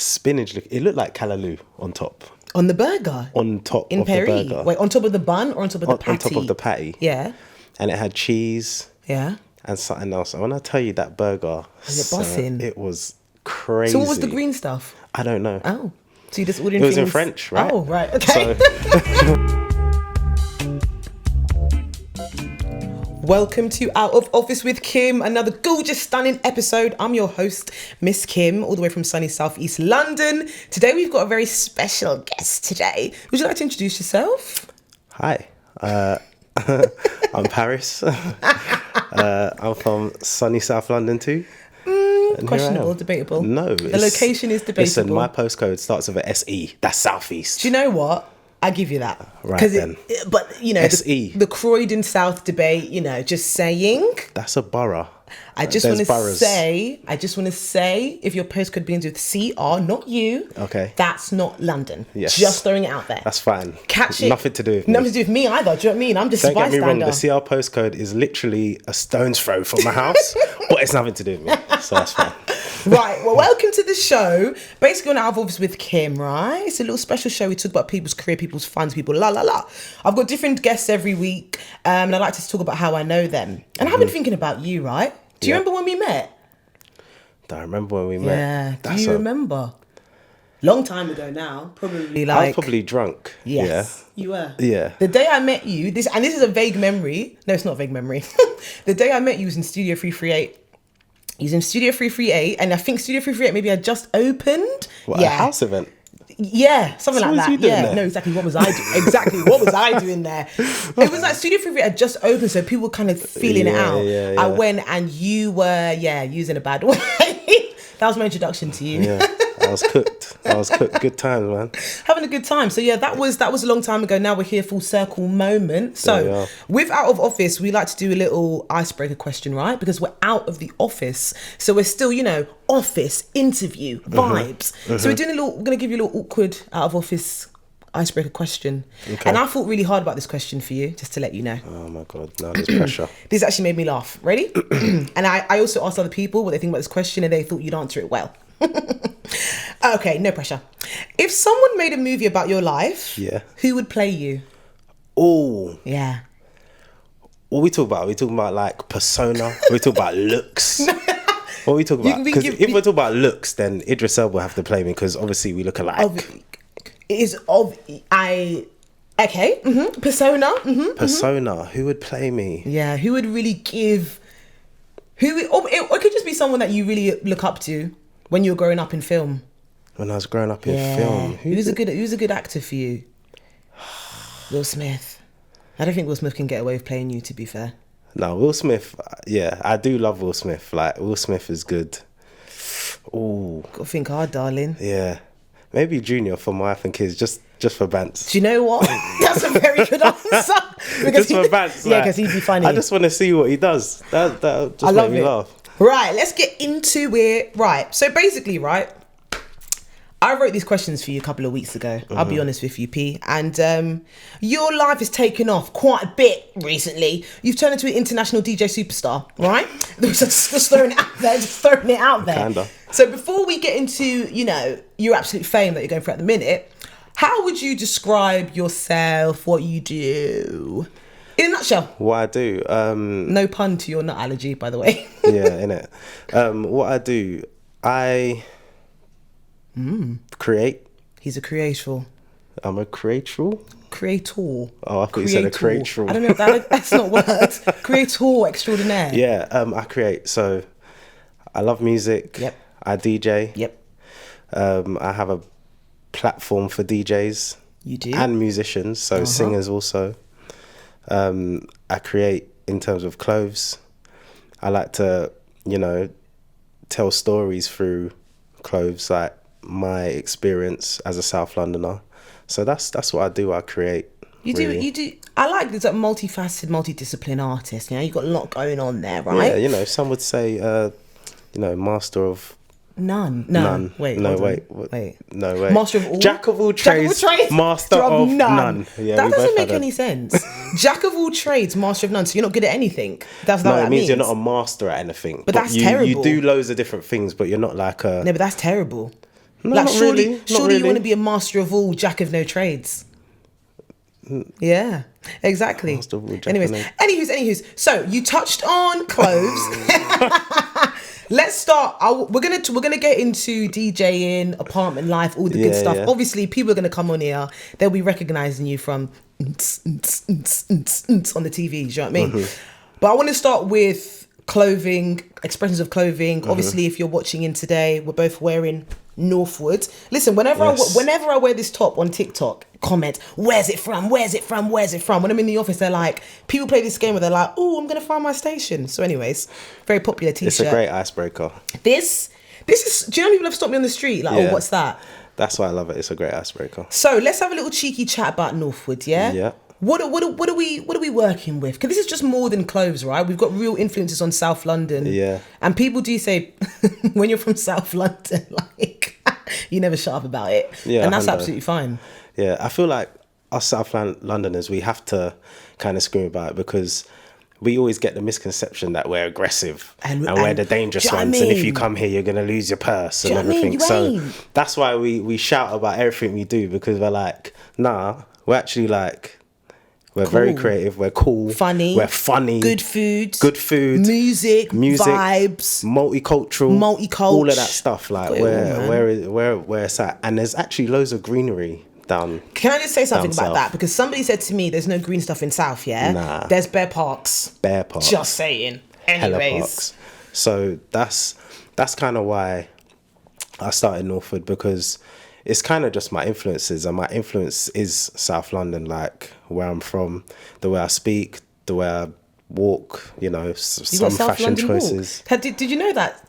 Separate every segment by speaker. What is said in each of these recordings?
Speaker 1: spinach. It looked like callaloo on top.
Speaker 2: On the burger?
Speaker 1: On top
Speaker 2: in
Speaker 1: of
Speaker 2: Paris?
Speaker 1: the burger.
Speaker 2: Wait, on top of the bun or on top of the patty?
Speaker 1: On top of the patty.
Speaker 2: Yeah.
Speaker 1: And it had cheese.
Speaker 2: Yeah.
Speaker 1: And something else. And when I tell you that burger...
Speaker 2: Was it bussing?
Speaker 1: It was crazy.
Speaker 2: So what was the green stuff?
Speaker 1: I don't know.
Speaker 2: Oh. So you just ordered
Speaker 1: things... It was in French, right?
Speaker 2: Oh, right. Okay.
Speaker 1: So...
Speaker 2: Welcome to Out of Office with Kim, another gorgeous, stunning episode. I'm your host, Miss Kim, all the way from sunny southeast London. Today we've got a very special guest today. Would you like to introduce yourself?
Speaker 1: Hi, I'm Paris. I'm from sunny South London too.
Speaker 2: Questionable, debatable.
Speaker 1: No.
Speaker 2: The location is debatable.
Speaker 1: Listen, my postcode starts with an SE. That's southeast.
Speaker 2: Do you know what? I give you that.
Speaker 1: Right then.
Speaker 2: But, you know, the Croydon South debate, you know, just saying.
Speaker 1: That's a borough.
Speaker 2: I just want to say, if your postcode begins with CR, not you.
Speaker 1: Okay.
Speaker 2: That's not London.
Speaker 1: Yes.
Speaker 2: Just throwing it out there.
Speaker 1: That's fine.
Speaker 2: Catch it.
Speaker 1: Nothing to do with me.
Speaker 2: Nothing to do with me either. Do you know what I mean? I'm just a bystander.
Speaker 1: Don't get me wrong, the CR postcode is literally a stone's throw from my house, but it's nothing to do with me. So that's fine.
Speaker 2: Right, well, welcome to the show. Basically on Out of Office with Kim, right? It's a little special show. We talk about people's career, people's funds, people la la la. I've got different guests every week, and I like to talk about how I know them. And I've been thinking about you, right? Do you remember when we met?
Speaker 1: Don't remember when we met.
Speaker 2: Yeah, do you remember? Long time ago now, probably like...
Speaker 1: I was probably drunk.
Speaker 2: Yes, you were.
Speaker 1: Yeah.
Speaker 2: The day I met you, this is a vague memory. No, it's not a vague memory. The day I met you was in Studio 338. He's in Studio 338, and I think Studio 338 maybe had just opened.
Speaker 1: What, a house event?
Speaker 2: Yeah, something like that. Yeah,
Speaker 1: there?
Speaker 2: no, exactly. What was I doing? Exactly, what was I doing there? It was like Studio 338 had just opened, so people were kind of feeling it out.
Speaker 1: Yeah.
Speaker 2: I went, and you were, using a bad way. That was my introduction to you.
Speaker 1: Yeah, I was cooked. Good times, man.
Speaker 2: Having a good time. So yeah, that was a long time ago. Now we're here, full circle moment. So with Out of Office, we like to do a little icebreaker question, right? Because we're out of the office, so we're still, you know, office interview vibes. So we're going to give you a little awkward Out of Office icebreaker question. Okay. And I thought really hard about this question for you, just to let you know.
Speaker 1: Oh my god, now there's pressure.
Speaker 2: This actually made me laugh. Ready? And I also asked other people what they think about this question, and they thought you'd answer it well. Okay, no pressure. If someone made a movie about your life, who would play you?
Speaker 1: Oh.
Speaker 2: Yeah.
Speaker 1: What are we talking about? Are we talking about like persona? Are we talking about looks? What are we talking about? Because if we're talking about looks, then Idris Elba will have to play me, because obviously we look alike.
Speaker 2: Okay. Persona.
Speaker 1: Persona. Who would play me?
Speaker 2: Yeah. Who would really give? Or it could just be someone that you really look up to when you were growing up in film.
Speaker 1: When I was growing up in film.
Speaker 2: Who's a good actor for you? Will Smith. I don't think Will Smith can get away with playing you, to be fair.
Speaker 1: No, Will Smith. Yeah, I do love Will Smith. Like, Will Smith is good. Ooh.
Speaker 2: Got to think hard, darling.
Speaker 1: Yeah. Maybe Junior for my wife and kids, just for bants.
Speaker 2: Do you know what? That's a very good answer.
Speaker 1: Just for bants.
Speaker 2: Yeah, because he'd be funny.
Speaker 1: I just want to see what he does. That just make me laugh.
Speaker 2: Right, let's get into it. Right, so basically, right, I wrote these questions for you a couple of weeks ago. I'll be honest with you, P. And your life has taken off quite a bit recently. You've turned into an international DJ superstar, right? Just throwing it out there.
Speaker 1: Kinda.
Speaker 2: So before we get into, you know, your absolute fame that you're going for at the minute, how would you describe yourself, what you do? In a nutshell.
Speaker 1: What I do.
Speaker 2: No pun to your nut allergy, by the way.
Speaker 1: Yeah, innit. What I do, I create.
Speaker 2: He's a creator.
Speaker 1: I'm a creator.
Speaker 2: Creator.
Speaker 1: Oh, I thought you said a creator.
Speaker 2: I don't know if that's not words. Creator extraordinaire.
Speaker 1: Yeah, I create. So I love music.
Speaker 2: Yep.
Speaker 1: I DJ.
Speaker 2: Yep.
Speaker 1: I have a platform for DJs.
Speaker 2: You do?
Speaker 1: And musicians, so singers also. I create in terms of clothes. I like to, you know, tell stories through clothes, like my experience as a South Londoner. So that's what I do. I create.
Speaker 2: You do. I like this like multifaceted, multidiscipline artist. You know, you've got a lot going on there, right?
Speaker 1: Yeah, you know, some would say, master of
Speaker 2: none. No, wait.
Speaker 1: No, wait. No, wait.
Speaker 2: Master of all.
Speaker 1: Jack of all trades. Master of none. Yeah,
Speaker 2: that doesn't make any sense. Jack of all trades, master of none. So you're not good at anything. That's not what that means.
Speaker 1: You're not a master at anything.
Speaker 2: But that's terrible.
Speaker 1: You do loads of different things, but you're not like a.
Speaker 2: No, but that's terrible.
Speaker 1: No,
Speaker 2: Like,
Speaker 1: not
Speaker 2: surely,
Speaker 1: really. Not
Speaker 2: surely
Speaker 1: really.
Speaker 2: you want to be a master of all, jack of no trades. Yeah, exactly.
Speaker 1: Master of all, jack
Speaker 2: Anyways,
Speaker 1: of no-
Speaker 2: anywho's. So you touched on clothes. Let's start. We're gonna get into DJing, apartment life, all the good
Speaker 1: Yeah,
Speaker 2: stuff.
Speaker 1: yeah.
Speaker 2: Obviously, people are gonna come on here. They'll be recognizing you from on the TV. Do you know what I mean? But I want to start with clothing, expressions of clothing. Obviously, if you're watching in today, we're both wearing Northwood. Listen, whenever
Speaker 1: Yes.
Speaker 2: whenever I wear this top on TikTok, comment, where's it from? Where's it from? Where's it from? When I'm in the office, they're like, people play this game where they're like, oh, I'm gonna find my station. So, anyways, very popular t-shirt.
Speaker 1: It's a great icebreaker.
Speaker 2: This is. Do you know people have stopped me on the street? Like,
Speaker 1: Yeah.
Speaker 2: oh, what's that?
Speaker 1: That's why I love it. It's a great icebreaker.
Speaker 2: So let's have a little cheeky chat about Northwood, yeah?
Speaker 1: Yeah.
Speaker 2: What are we working with? Because this is just more than clothes, right? We've got real influences on South London.
Speaker 1: Yeah.
Speaker 2: And people do say, when you're from South London, like, you never shut up about it.
Speaker 1: Yeah,
Speaker 2: And that's
Speaker 1: 100.
Speaker 2: absolutely fine.
Speaker 1: Yeah, I feel like us South Londoners, we have to kind of scream about it because we always get the misconception that we're aggressive and we're the dangerous
Speaker 2: do you know what I
Speaker 1: ones. And if you
Speaker 2: mean?
Speaker 1: come here, you're going to lose your purse and
Speaker 2: Do you know what I mean?
Speaker 1: everything.
Speaker 2: You
Speaker 1: So
Speaker 2: ain't.
Speaker 1: that's why we shout about everything we do, because we're like, nah, we're actually like, we're very creative, we're cool,
Speaker 2: Funny.
Speaker 1: we're funny,
Speaker 2: Good food. Music. Vibes.
Speaker 1: multicultural, all of that stuff. Like
Speaker 2: Got it all, man.
Speaker 1: where it's at. And there's actually loads of greenery down.
Speaker 2: Can I just say something
Speaker 1: down
Speaker 2: about
Speaker 1: south.
Speaker 2: that? Because somebody said to me, there's no green stuff in South, yeah?
Speaker 1: Nah.
Speaker 2: There's bare parks.
Speaker 1: Bear parks.
Speaker 2: Just saying.
Speaker 1: Hella
Speaker 2: Anyways.
Speaker 1: parks. So that's kind of why I started Northwood, because it's kind of just my influences, and my influence is South London, like where I'm from, the way I speak, the way I walk, you know,
Speaker 2: You
Speaker 1: some
Speaker 2: got South
Speaker 1: fashion
Speaker 2: London walk.
Speaker 1: choices.
Speaker 2: Did you know that?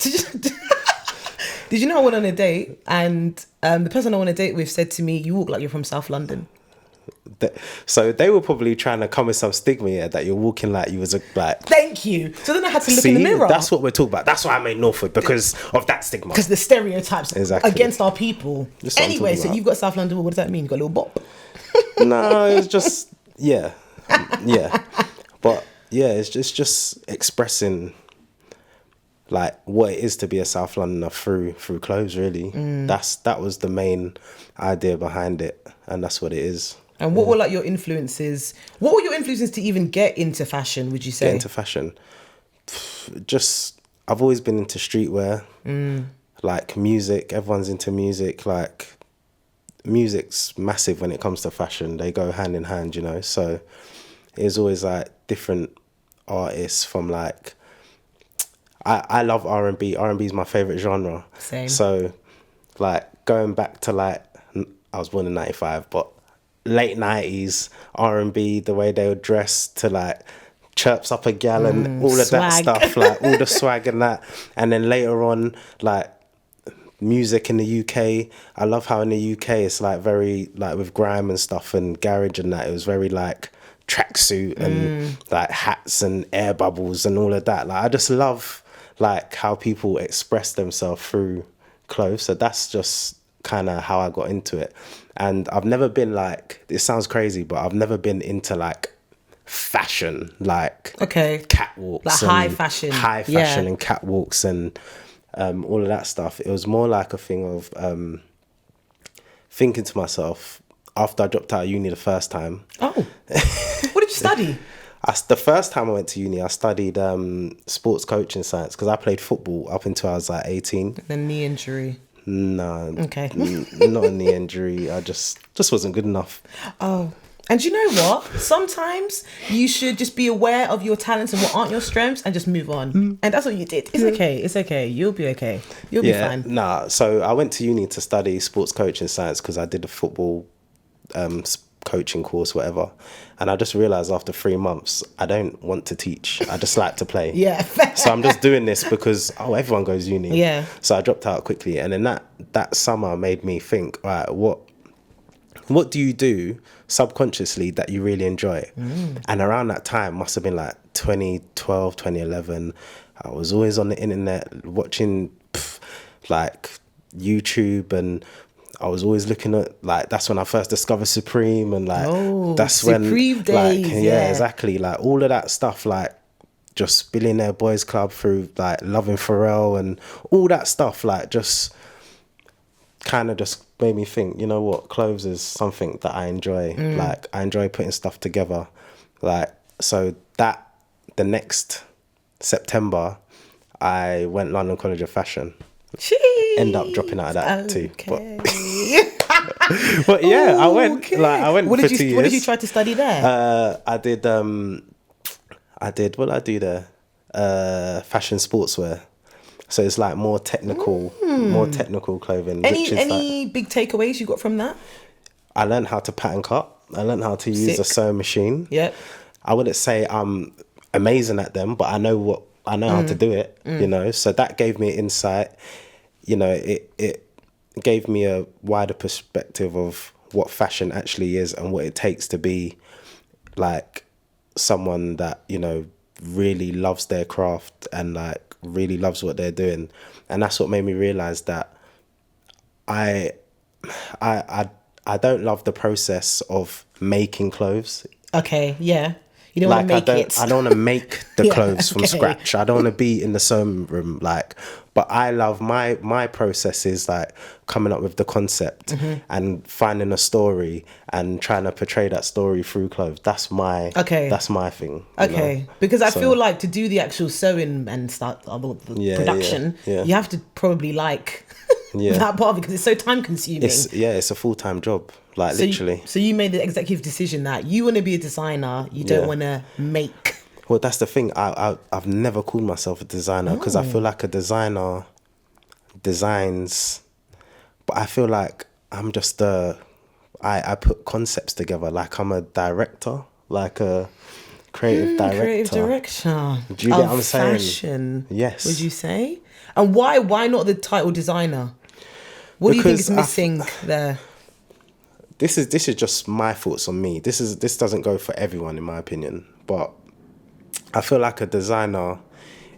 Speaker 2: Did you know I went on a date and the person I went on a date with said to me, you walk like you're from South London.
Speaker 1: So they were probably trying to come with some stigma here that you're walking like you was like.
Speaker 2: Thank you. So then I had to look
Speaker 1: See,
Speaker 2: in the mirror.
Speaker 1: that's what we're talking about. That's why I made Northwood, because of that stigma.
Speaker 2: Because the stereotypes
Speaker 1: Exactly.
Speaker 2: against our people.
Speaker 1: That's what I'm
Speaker 2: Anyway,
Speaker 1: talking
Speaker 2: so
Speaker 1: about.
Speaker 2: you've got South London walk. What does that mean? You got a little bop.
Speaker 1: No, it's just yeah. But yeah, it's just expressing like what it is to be a South Londoner through clothes. Really, that was the main idea behind it, and that's what it is.
Speaker 2: And what were like your influences? What were your influences to even get into fashion, would you say?
Speaker 1: Get into fashion. Just I've always been into streetwear, like music. Everyone's into music. Like music's massive when it comes to fashion. They go hand in hand, you know. So it's always like different artists from like. I love R&B. R&B is my favorite genre.
Speaker 2: Same.
Speaker 1: So like going back to like I was born in 95, but late 90s R&B, the way they would dress to like chirps up a gal and all of that
Speaker 2: swag.
Speaker 1: stuff, like all the swag and that. And then later on, like music in the UK, I love how in the UK it's like very like with grime and stuff and garage and that, it was very like tracksuit and like hats and air bubbles and all of that. Like I just love like how people express themselves through clothes. So that's just kind of how I got into it. And I've never been like, it sounds crazy, but I've never been into like fashion, like catwalks,
Speaker 2: like
Speaker 1: and
Speaker 2: high fashion
Speaker 1: and catwalks and all of that stuff. It was more like a thing of thinking to myself after I dropped out of uni the first time.
Speaker 2: Oh, what did you study?
Speaker 1: The first time I went to uni, I studied sports coaching science because I played football up until I was like 18.
Speaker 2: The knee injury.
Speaker 1: No.
Speaker 2: Okay.
Speaker 1: Not a knee injury. I just wasn't good enough.
Speaker 2: Oh. And you know what? Sometimes you should just be aware of your talents and what aren't your strengths and just move on. And that's what you did. It's okay. It's okay. You'll be okay. You'll be fine.
Speaker 1: Nah. So I went to uni to study sports coaching science because I did a football coaching course, whatever. And I just realized after 3 months, I don't want to teach. I just like to play.
Speaker 2: Yeah.
Speaker 1: So I'm just doing this because, everyone goes uni.
Speaker 2: Yeah.
Speaker 1: So I dropped out quickly. And then that summer made me think, right, what do you do subconsciously that you really enjoy? And around that time, must have been like 2012, 2011, I was always on the internet watching like YouTube, and I was always looking at like, that's when I first discovered Supreme, and like that's when
Speaker 2: Supreme days,
Speaker 1: like yeah, exactly, like all of that stuff, like just Billionaire Boys Club through like Loving Pharrell and all that stuff, like just kind of just made me think, you know what, clothes is something that I enjoy. Like, I enjoy putting stuff together. Like, so that the next September, I went London College of Fashion.
Speaker 2: Jeez.
Speaker 1: End up dropping out of that too.
Speaker 2: Okay.
Speaker 1: But yeah, I went
Speaker 2: What
Speaker 1: for
Speaker 2: did
Speaker 1: 2 years.
Speaker 2: What did you try to study there?
Speaker 1: I did what did I do there? Fashion sportswear. So it's like more technical clothing.
Speaker 2: Any big takeaways you got from that?
Speaker 1: I learned how to pattern cut. I learned how to use a sewing machine.
Speaker 2: Yep.
Speaker 1: I wouldn't say I'm amazing at them, but I know how to do it, you know. So that gave me insight. You know, it gave me a wider perspective of what fashion actually is and what it takes to be like someone that, you know, really loves their craft and like really loves what they're doing. And that's what made me realize that I don't love the process of making clothes.
Speaker 2: Okay, yeah. You don't want to make it.
Speaker 1: I don't want to make the
Speaker 2: Yeah,
Speaker 1: clothes from
Speaker 2: okay.
Speaker 1: scratch. I don't want to be in the sewing room, like. But I love my process is like coming up with the concept and finding a story and trying to portray that story through clothes. That's my thing.
Speaker 2: Okay,
Speaker 1: you know?
Speaker 2: because I feel like to do the actual sewing and start the production, you have to probably like that part because it's so time consuming.
Speaker 1: It's a full-time job, like literally.
Speaker 2: So you made the executive decision that you want to be a designer, you don't want to make.
Speaker 1: Well, that's the thing. I've never called myself a designer because I feel like a designer designs, but I feel like I'm just I put concepts together. Like I'm a director, like a creative director.
Speaker 2: Creative director.
Speaker 1: Do you get what I'm saying?
Speaker 2: Fashion.
Speaker 1: Yes.
Speaker 2: Would you say? And why not the title designer? What do you think is missing there?
Speaker 1: This is just my thoughts on me. This doesn't go for everyone in my opinion, but I feel like a designer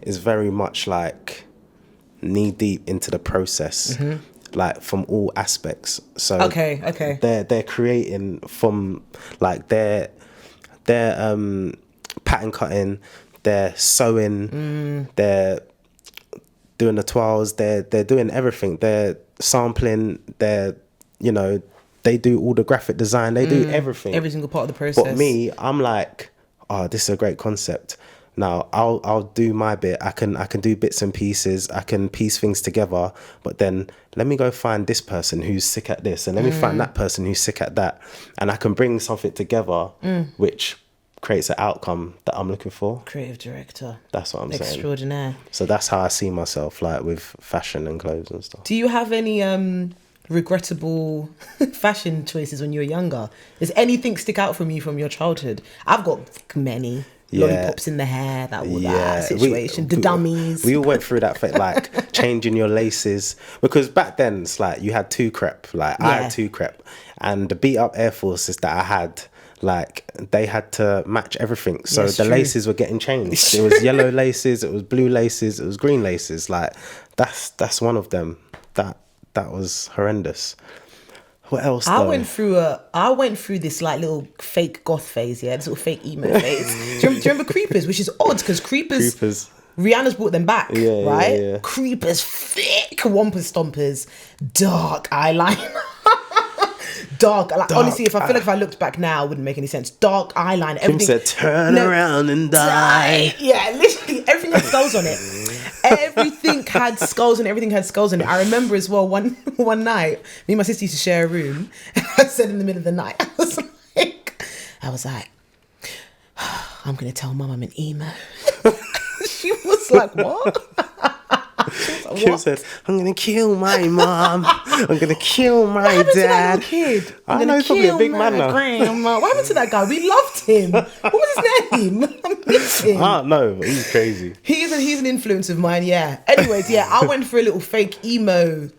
Speaker 1: is very much like knee deep into the process, like from all aspects. So
Speaker 2: okay,
Speaker 1: they're creating from like they're pattern cutting, they're sewing, they're doing the toiles, they're doing everything. They're sampling, they do all the graphic design, they do everything.
Speaker 2: Every single part of the process.
Speaker 1: But me, I'm like, oh, this is a great concept. Now I'll do my bit. I can do bits and pieces. I can piece things together. But then let me go find this person who's sick at this, and let me find that person who's sick at that, and I can bring something together, which creates an outcome that I'm looking for.
Speaker 2: Creative director.
Speaker 1: That's what I'm saying.
Speaker 2: Extraordinaire.
Speaker 1: So that's how I see myself, like with fashion and clothes and stuff.
Speaker 2: Do you have any regrettable fashion choices when you were younger? Does anything stick out from you from your childhood? I've got many. Lollipops in the hair, that situation. The dummies.
Speaker 1: We all went through that, like changing your laces, because back then it's like you had two crep. Like I had two crep, and the beat up Air Forces that I had, like they had to match everything. So the laces were getting changed. It was yellow laces, it was blue laces, it was green laces. Like that's one of them. That was horrendous. What else though?
Speaker 2: I went through this like little fake goth phase, this little fake emo phase. Do you remember Creepers? Which is odd because Creepers. Rihanna's brought them back, right? Yeah. Creepers, thick wampa stompers, dark eyeliner. Dark. Honestly, if I feel like if I looked back now, it wouldn't make any sense. Dark eyeliner.
Speaker 1: Kim said, turn around and die.
Speaker 2: Yeah, literally, everything had skulls on it. Everything had skulls on it. I remember as well, one night, me and my sister used to share a room, and I said in the middle of the night, I was like, I'm going to tell Mum I'm an emo. She was like, what?
Speaker 1: Kim said, I'm going to kill my mom. I'm going to kill my
Speaker 2: what
Speaker 1: dad.
Speaker 2: To that kid?
Speaker 1: I know he's probably a big man now.
Speaker 2: Grandma. What happened to that guy? We loved him. What was his name? I miss him.
Speaker 1: I don't know, but he's crazy.
Speaker 2: He's an influence of mine, yeah. Anyways, I went for a little fake emo,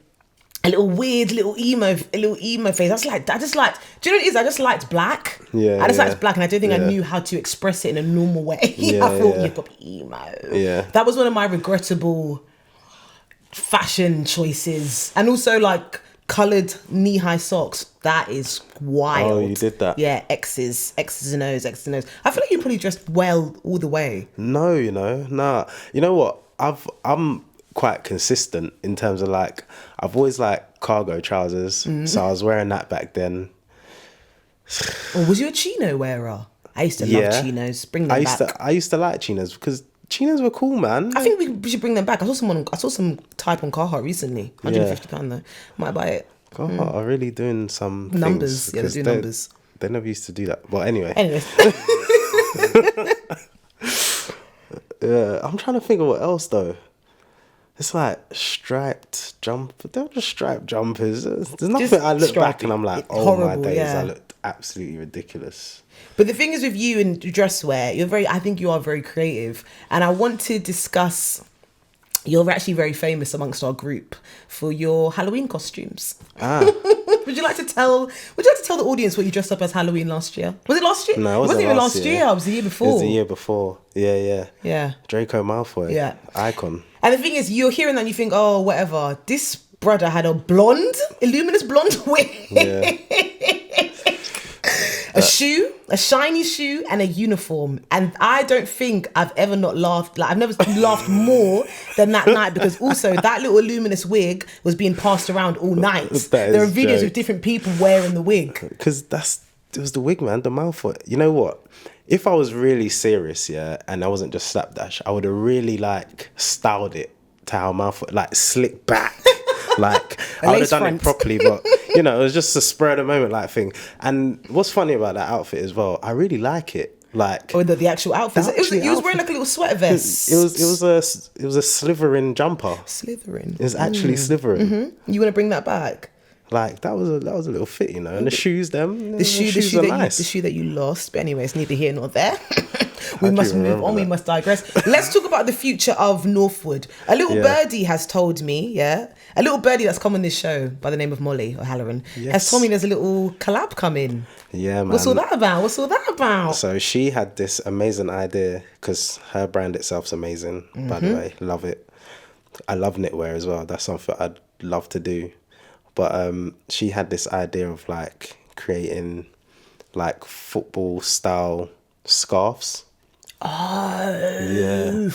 Speaker 2: a little weird little emo phase. Do you know what it is? I just liked black. I just liked black, and I don't think I knew how to express it in a normal way. I thought you've got emo. Yeah. That was one of my regrettable fashion choices. And also like coloured knee-high socks. That is wild.
Speaker 1: Oh, you did that?
Speaker 2: Yeah, X's and O's. I feel like you probably dressed well all the way.
Speaker 1: No, nah. You know what? I'm quite consistent in terms of like, I've always like cargo trousers. So I was wearing that back then.
Speaker 2: Or was you a chino wearer? I used to love chinos. Bring them back.
Speaker 1: I used to like chinos because chinos were cool, man.
Speaker 2: I think we should bring them back. I saw some type on Carhartt recently. £150 though. Might buy it.
Speaker 1: Carhartt are really doing some
Speaker 2: numbers.
Speaker 1: Things,
Speaker 2: yeah, they do numbers.
Speaker 1: They never used to do that. But anyway. Yeah, I'm trying to think of what else though. It's like striped jumper. They're just striped jumpers. There's nothing I look back and I'm like, oh horrible, my days, I looked absolutely ridiculous.
Speaker 2: But the thing is with you in dress wear, I think you are very creative. And I want to discuss, you're actually very famous amongst our group for your Halloween costumes. Would you like to tell the audience what you dressed up as Halloween last year? Was it last year?
Speaker 1: No, it wasn't
Speaker 2: even last year. It was the year before.
Speaker 1: It was the year before. Yeah. Draco Malfoy.
Speaker 2: Yeah.
Speaker 1: Icon.
Speaker 2: And the thing is, you're hearing that and you think, oh, whatever. This brother had a luminous blonde wig. Yeah. A shiny shoe, and a uniform. And I don't think I've ever not laughed. Like, I've never laughed more than that night, because also that little luminous wig was being passed around all night. There are videos of different people wearing the wig.
Speaker 1: Because it was the wig, man, the Malfoy. You know what? If I was really serious, and I wasn't just slapdash, I would have really, like, styled it to how Malfoy, like, slick back. Like, I would have done it properly, but, you know, it was just a spur of the moment, like, thing. And what's funny about that outfit as well, I really like it. Like,
Speaker 2: the actual outfit. He was wearing like a little sweater vest.
Speaker 1: It was a slithering jumper.
Speaker 2: Slithering.
Speaker 1: It was actually slithering.
Speaker 2: Mm-hmm. You want to bring that back?
Speaker 1: Like, that was a little fit, you know. And the shoes,
Speaker 2: the shoe that you lost. But anyways, neither here nor there. We must move on. We must digress. Let's talk about the future of Northwood. A little birdie has told me, a little birdie that's come on this show by the name of Molly O'Halloran has told me there's a little collab coming.
Speaker 1: Yeah, man.
Speaker 2: What's all that about?
Speaker 1: So she had this amazing idea, because her brand itself's amazing, by the way. Love it. I love knitwear as well. That's something I'd love to do. But she had this idea of, like, creating, like, football style scarves.
Speaker 2: Oh, yeah.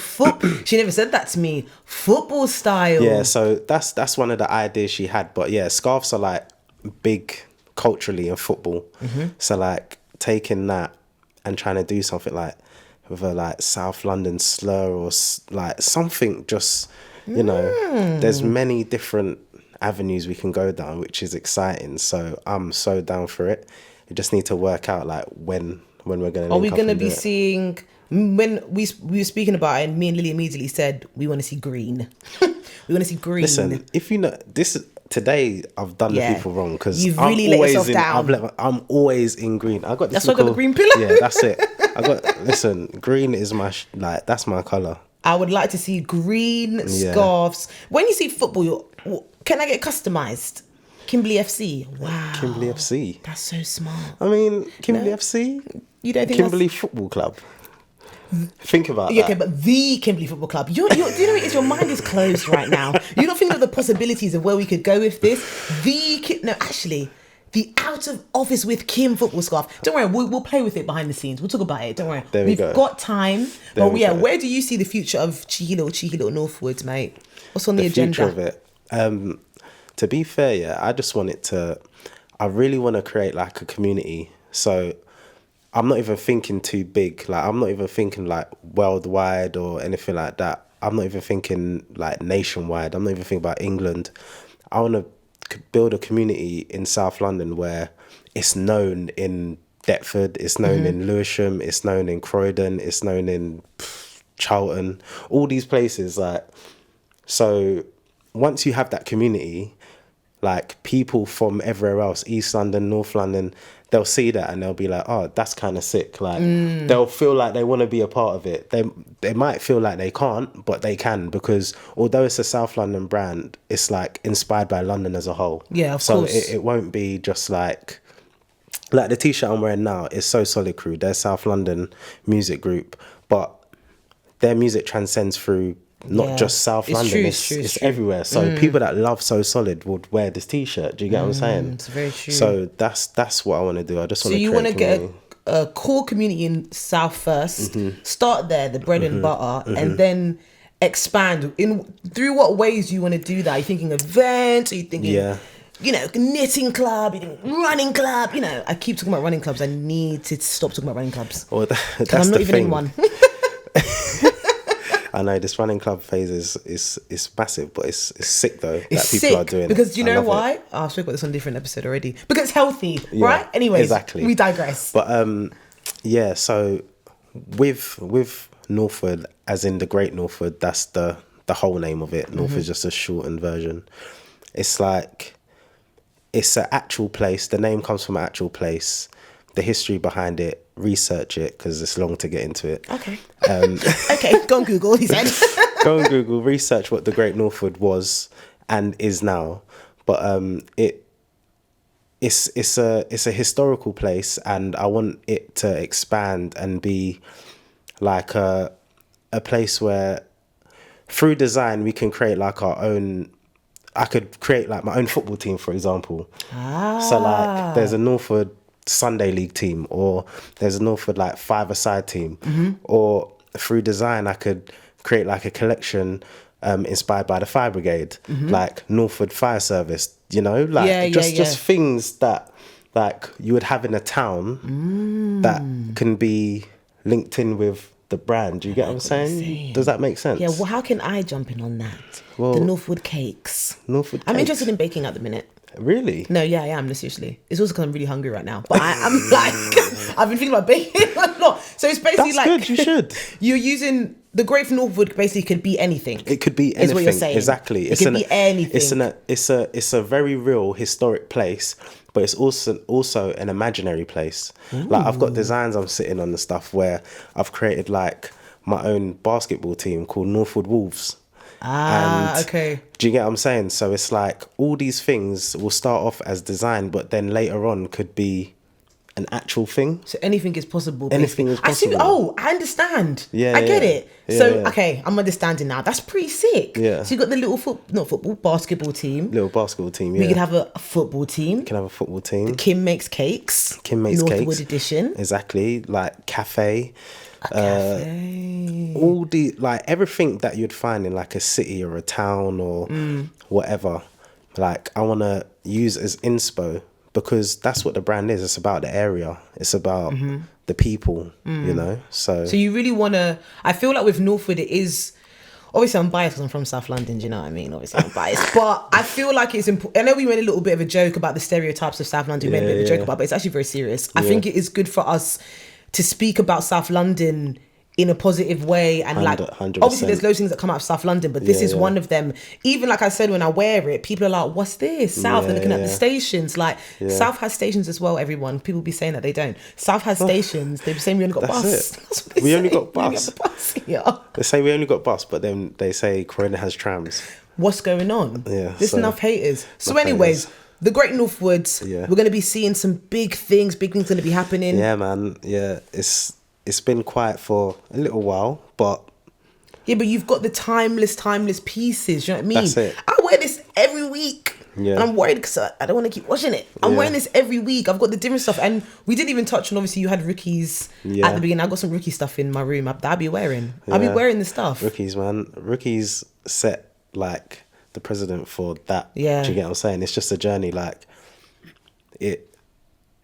Speaker 2: She never said that to me. Football style.
Speaker 1: Yeah, so that's one of the ideas she had. But yeah, scarves are, like, big culturally in football. So, like, taking that and trying to do something like with a, like, South London slur, or like something, just, you know, there's many different avenues we can go down, which is exciting. So I'm so down for it. We just need to work out, like, when we're going to.
Speaker 2: Are we going to be seeing? When we were speaking about it, and me and Lily immediately said we want to see green. We want to see green.
Speaker 1: Listen, if you know this today, I've done the people wrong, because
Speaker 2: you've really let yourself down.
Speaker 1: I'm always in green. I got this.
Speaker 2: That's why I got the green pillar.
Speaker 1: Yeah, that's it. Listen, green is my that's my color.
Speaker 2: I would like to see green scarves. When you see football, can I get customized? Kimberley FC. Wow.
Speaker 1: Kimberley FC.
Speaker 2: That's so smart.
Speaker 1: I mean, Kimberley FC.
Speaker 2: You don't think
Speaker 1: Kimberley Football Club? Think about that.
Speaker 2: Okay, but the Kimberley Football Club. Do you know what it is? Your mind is closed right now. You're not thinking of the possibilities of where we could go with this. The out of office with Kim football scarf. Don't worry, we'll play with it behind the scenes. We'll talk about it. Don't worry. We've got time. But yeah, where do you see the future of cheeky little Northwoods, mate? What's on the agenda?
Speaker 1: Future of it. To be fair, I really want to create, like, a community. So I'm not even thinking too big. Like, I'm not even thinking, like, worldwide or anything like that. I'm not even thinking, like, nationwide. I'm not even thinking about England. I want to build a community in South London where it's known in Deptford, it's known in Lewisham, it's known in Croydon, it's known in Charlton, all these places. Like, so once you have that community, like, people from everywhere else, East London, North London, they'll see that and they'll be like, oh, that's kind of sick. Like, they'll feel like they want to be a part of it. They might feel like they can't, but they can, because although it's a South London brand, it's, like, inspired by London as a whole.
Speaker 2: Yeah, of course.
Speaker 1: So it won't be just like the t-shirt I'm wearing now is So Solid Crew. They're South London music group, but their music transcends through not just South London, it's everywhere. So people that love So Solid would wear this t-shirt. Do you get what I'm saying?
Speaker 2: It's very true.
Speaker 1: So that's what I want to do. I just want to.
Speaker 2: So you want to get a core community in South first. Start there, the bread and butter, and then expand. Through what ways do you want to do that? Are you thinking events? Are you thinking knitting club, running club. I keep talking about running clubs. I need to stop talking about running clubs.
Speaker 1: Well, that's
Speaker 2: I'm not
Speaker 1: the
Speaker 2: even
Speaker 1: thing.
Speaker 2: in one.
Speaker 1: I know this running club phase is massive, but it's sick though that
Speaker 2: It's
Speaker 1: people
Speaker 2: sick
Speaker 1: are doing
Speaker 2: because
Speaker 1: it.
Speaker 2: do you
Speaker 1: I
Speaker 2: know
Speaker 1: love
Speaker 2: why?
Speaker 1: it.
Speaker 2: Oh, I spoke about this on a different episode already. Because it's healthy, right? Anyways,
Speaker 1: exactly.
Speaker 2: We digress.
Speaker 1: But yeah. So with Northwood, as in the Great Northwood, that's the whole name of it. North is just a shortened version. It's like it's an actual place. The name comes from an actual place. The history behind it, research it because it's long to get into it.
Speaker 2: Okay. Okay, go on Google, he said.
Speaker 1: Go on Google, research what the Great Northwood was and is now. But it's a historical place, and I want it to expand and be like a place where through design we can create like our own. I could create like my own football team, for example. So like there's a Northwood Sunday League team, or there's a Northwood like five-a-side team, or through design I could create like a collection inspired by the fire brigade, like Northwood Fire Service, just things that like you would have in a town that can be linked in with the brand. Do you get what I'm saying? Does that make sense?
Speaker 2: Yeah, well, how can I jump in on that?
Speaker 1: Well,
Speaker 2: the Northwood cakes.
Speaker 1: Northwood
Speaker 2: I'm
Speaker 1: cakes.
Speaker 2: interested in baking at the minute.
Speaker 1: Really?
Speaker 2: No, yeah, I am, no, seriously. It's also because I'm really hungry right now. But I'm like, I've been thinking about baking a lot. So it's basically
Speaker 1: That's good, you should.
Speaker 2: You're using, the Great Northwood basically could be anything.
Speaker 1: It could be anything.
Speaker 2: Is what you're saying.
Speaker 1: Exactly.
Speaker 2: It could be anything.
Speaker 1: It's a very real historic place, but it's also an imaginary place. Ooh. Like I've got designs I'm sitting on and stuff where I've created like my own basketball team called Northwood Wolves.
Speaker 2: Okay.
Speaker 1: Do you get what I'm saying? So it's like all these things will start off as design, but then later on could be an actual thing.
Speaker 2: So anything is possible.
Speaker 1: Anything is possible.
Speaker 2: I understand.
Speaker 1: Yeah,
Speaker 2: I get it.
Speaker 1: Yeah,
Speaker 2: so
Speaker 1: yeah.
Speaker 2: Okay, I'm understanding now. That's pretty sick.
Speaker 1: Yeah.
Speaker 2: So you got the little basketball team.
Speaker 1: Little basketball team. Yeah.
Speaker 2: We could have a football team.
Speaker 1: We can have a football team.
Speaker 2: Kim makes cakes. Northwood edition.
Speaker 1: Exactly. Like cafe.
Speaker 2: Cafe.
Speaker 1: All the like everything that you'd find in like a city or a town or whatever. Like I want to use as inspo, because that's what the brand is. It's about the area. It's about the people, So
Speaker 2: you really want to... I feel like with Northwood, it is... Obviously, I'm biased because I'm from South London, do you know what I mean? Obviously, I'm biased. But I feel like it's important. I know we made a little bit of a joke about the stereotypes of South London. We made a bit of a joke about, but it's actually very serious. I think it is good for us to speak about South London in a positive way, and
Speaker 1: 100%.
Speaker 2: Obviously there's loads of things that come out of South London, but this is one of them. Even like I said, when I wear it, people are like, what's this? South. They're looking at the stations, like South has stations as well. Everyone, people be saying that they don't. South has stations. They be saying we only got bus. That's what they
Speaker 1: only got bus.
Speaker 2: We only got the bus here.
Speaker 1: They say we only got bus, but then they say Corona has trams.
Speaker 2: What's going on?
Speaker 1: Yeah,
Speaker 2: there's enough haters. So anyways, the Great Northwoods, we're going to be seeing some big things going to be happening.
Speaker 1: Yeah, man. Yeah, it's been quiet for a little while, but...
Speaker 2: Yeah, but you've got the timeless pieces, you know what I mean?
Speaker 1: That's it.
Speaker 2: I wear this every week.
Speaker 1: Yeah.
Speaker 2: And I'm worried because I don't want to keep washing it. I'm wearing this every week. I've got the different stuff. And we didn't even touch on, obviously, you had rookies at the beginning. I got some rookie stuff in my room that I'll be wearing. I'll be wearing the stuff.
Speaker 1: Rookies, man. Rookies set, like, the precedent for that.
Speaker 2: Yeah.
Speaker 1: Do you get what I'm saying? It's just a journey, like...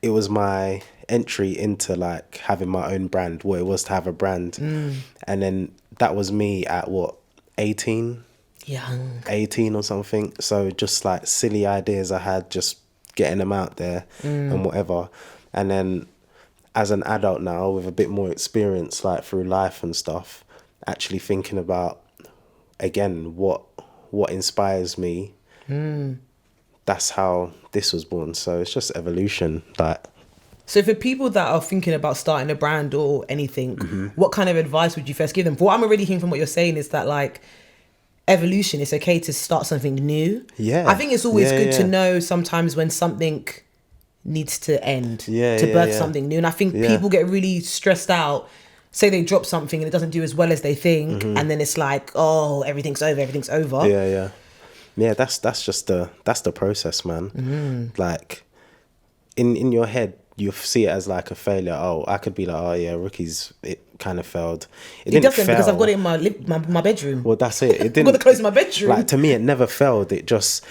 Speaker 1: It was my entry into like having my own brand, what it was to have a brand. And then that was me at 18 or something. So just like silly ideas I had, just getting them out there and whatever. And then as an adult now with a bit more experience, like through life and stuff, actually thinking about again what inspires me. That's how this was born. So it's just evolution.
Speaker 2: So for people that are thinking about starting a brand or anything, what kind of advice would you first give them? For what I'm already hearing from what you're saying is that like evolution, it's okay to start something new.
Speaker 1: Yeah.
Speaker 2: I think it's always good to know sometimes when something needs to end, to birth something new. And I think people get really stressed out. Say they drop something and it doesn't do as well as they think. And then it's like, oh, everything's over.
Speaker 1: Yeah, that's just the process, man. Like in your head, you see it as like a failure. Oh, I could be like, oh yeah, Rookie's, it kind of failed.
Speaker 2: It doesn't, because I've got it in my bedroom.
Speaker 1: Well, that's it. It didn't.
Speaker 2: I've got the clothes in my bedroom.
Speaker 1: Like, to me, it never failed. It just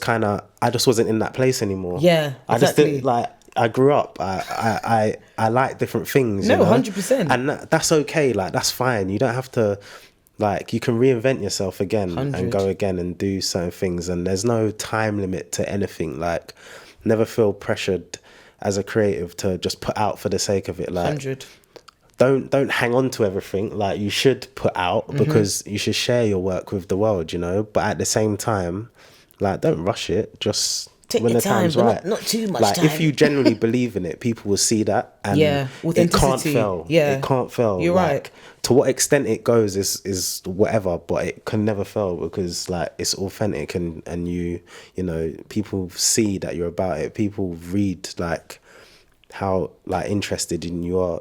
Speaker 1: kind of, I just wasn't in that place anymore.
Speaker 2: Yeah, exactly.
Speaker 1: I just didn't, like, I grew up. I like different things.
Speaker 2: No,
Speaker 1: you know?
Speaker 2: 100%.
Speaker 1: And that's okay. Like, that's fine. You don't have to, like, you can reinvent yourself again
Speaker 2: 100.
Speaker 1: and go again and do certain things. And there's no time limit to anything. Like, never feel pressured as a creative to just put out for the sake of it. Like,
Speaker 2: 100.
Speaker 1: Don't hang on to everything. Like, you should put out because you should share your work with the world, you know. But at the same time, like, don't rush it. Just
Speaker 2: take
Speaker 1: when
Speaker 2: your
Speaker 1: the time's
Speaker 2: time,
Speaker 1: right.
Speaker 2: not too much
Speaker 1: like,
Speaker 2: time.
Speaker 1: if you genuinely believe in it, people will see that, and it can't
Speaker 2: authenticity.
Speaker 1: fail.
Speaker 2: Yeah,
Speaker 1: it can't fail.
Speaker 2: You're
Speaker 1: like,
Speaker 2: right.
Speaker 1: To what extent it goes is whatever, but it can never fail because, like, it's authentic, and you know, people see that you're about it. People read, like, how, like, interested you are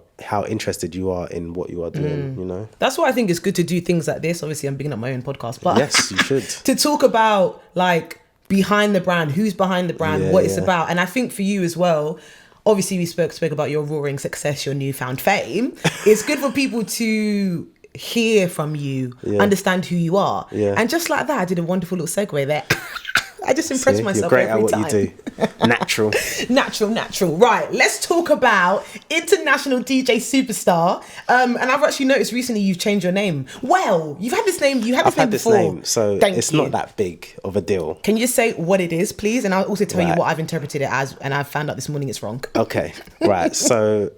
Speaker 1: in what you are doing, you know.
Speaker 2: That's why I think it's good to do things like this. Obviously, I'm bringing up my own podcast, but
Speaker 1: Yes, you should.
Speaker 2: to talk about, like, behind the brand, who's behind the brand, what it's about. And I think for you as well, obviously we spoke about your roaring success, your newfound fame. It's good for people to hear from you, understand who you are. Yeah. And just like that, I did a wonderful little segue there. I just impress myself every time. You're great at what you
Speaker 1: do.
Speaker 2: Natural. Right, let's talk about international DJ superstar. And I've actually noticed recently you've changed your name. Well, you've had this name. I've had this name,
Speaker 1: so it's not that big of a deal.
Speaker 2: Can you say what it is, please? And I'll also tell you what I've interpreted it as, and I've found out this morning it's wrong.
Speaker 1: Okay, right. So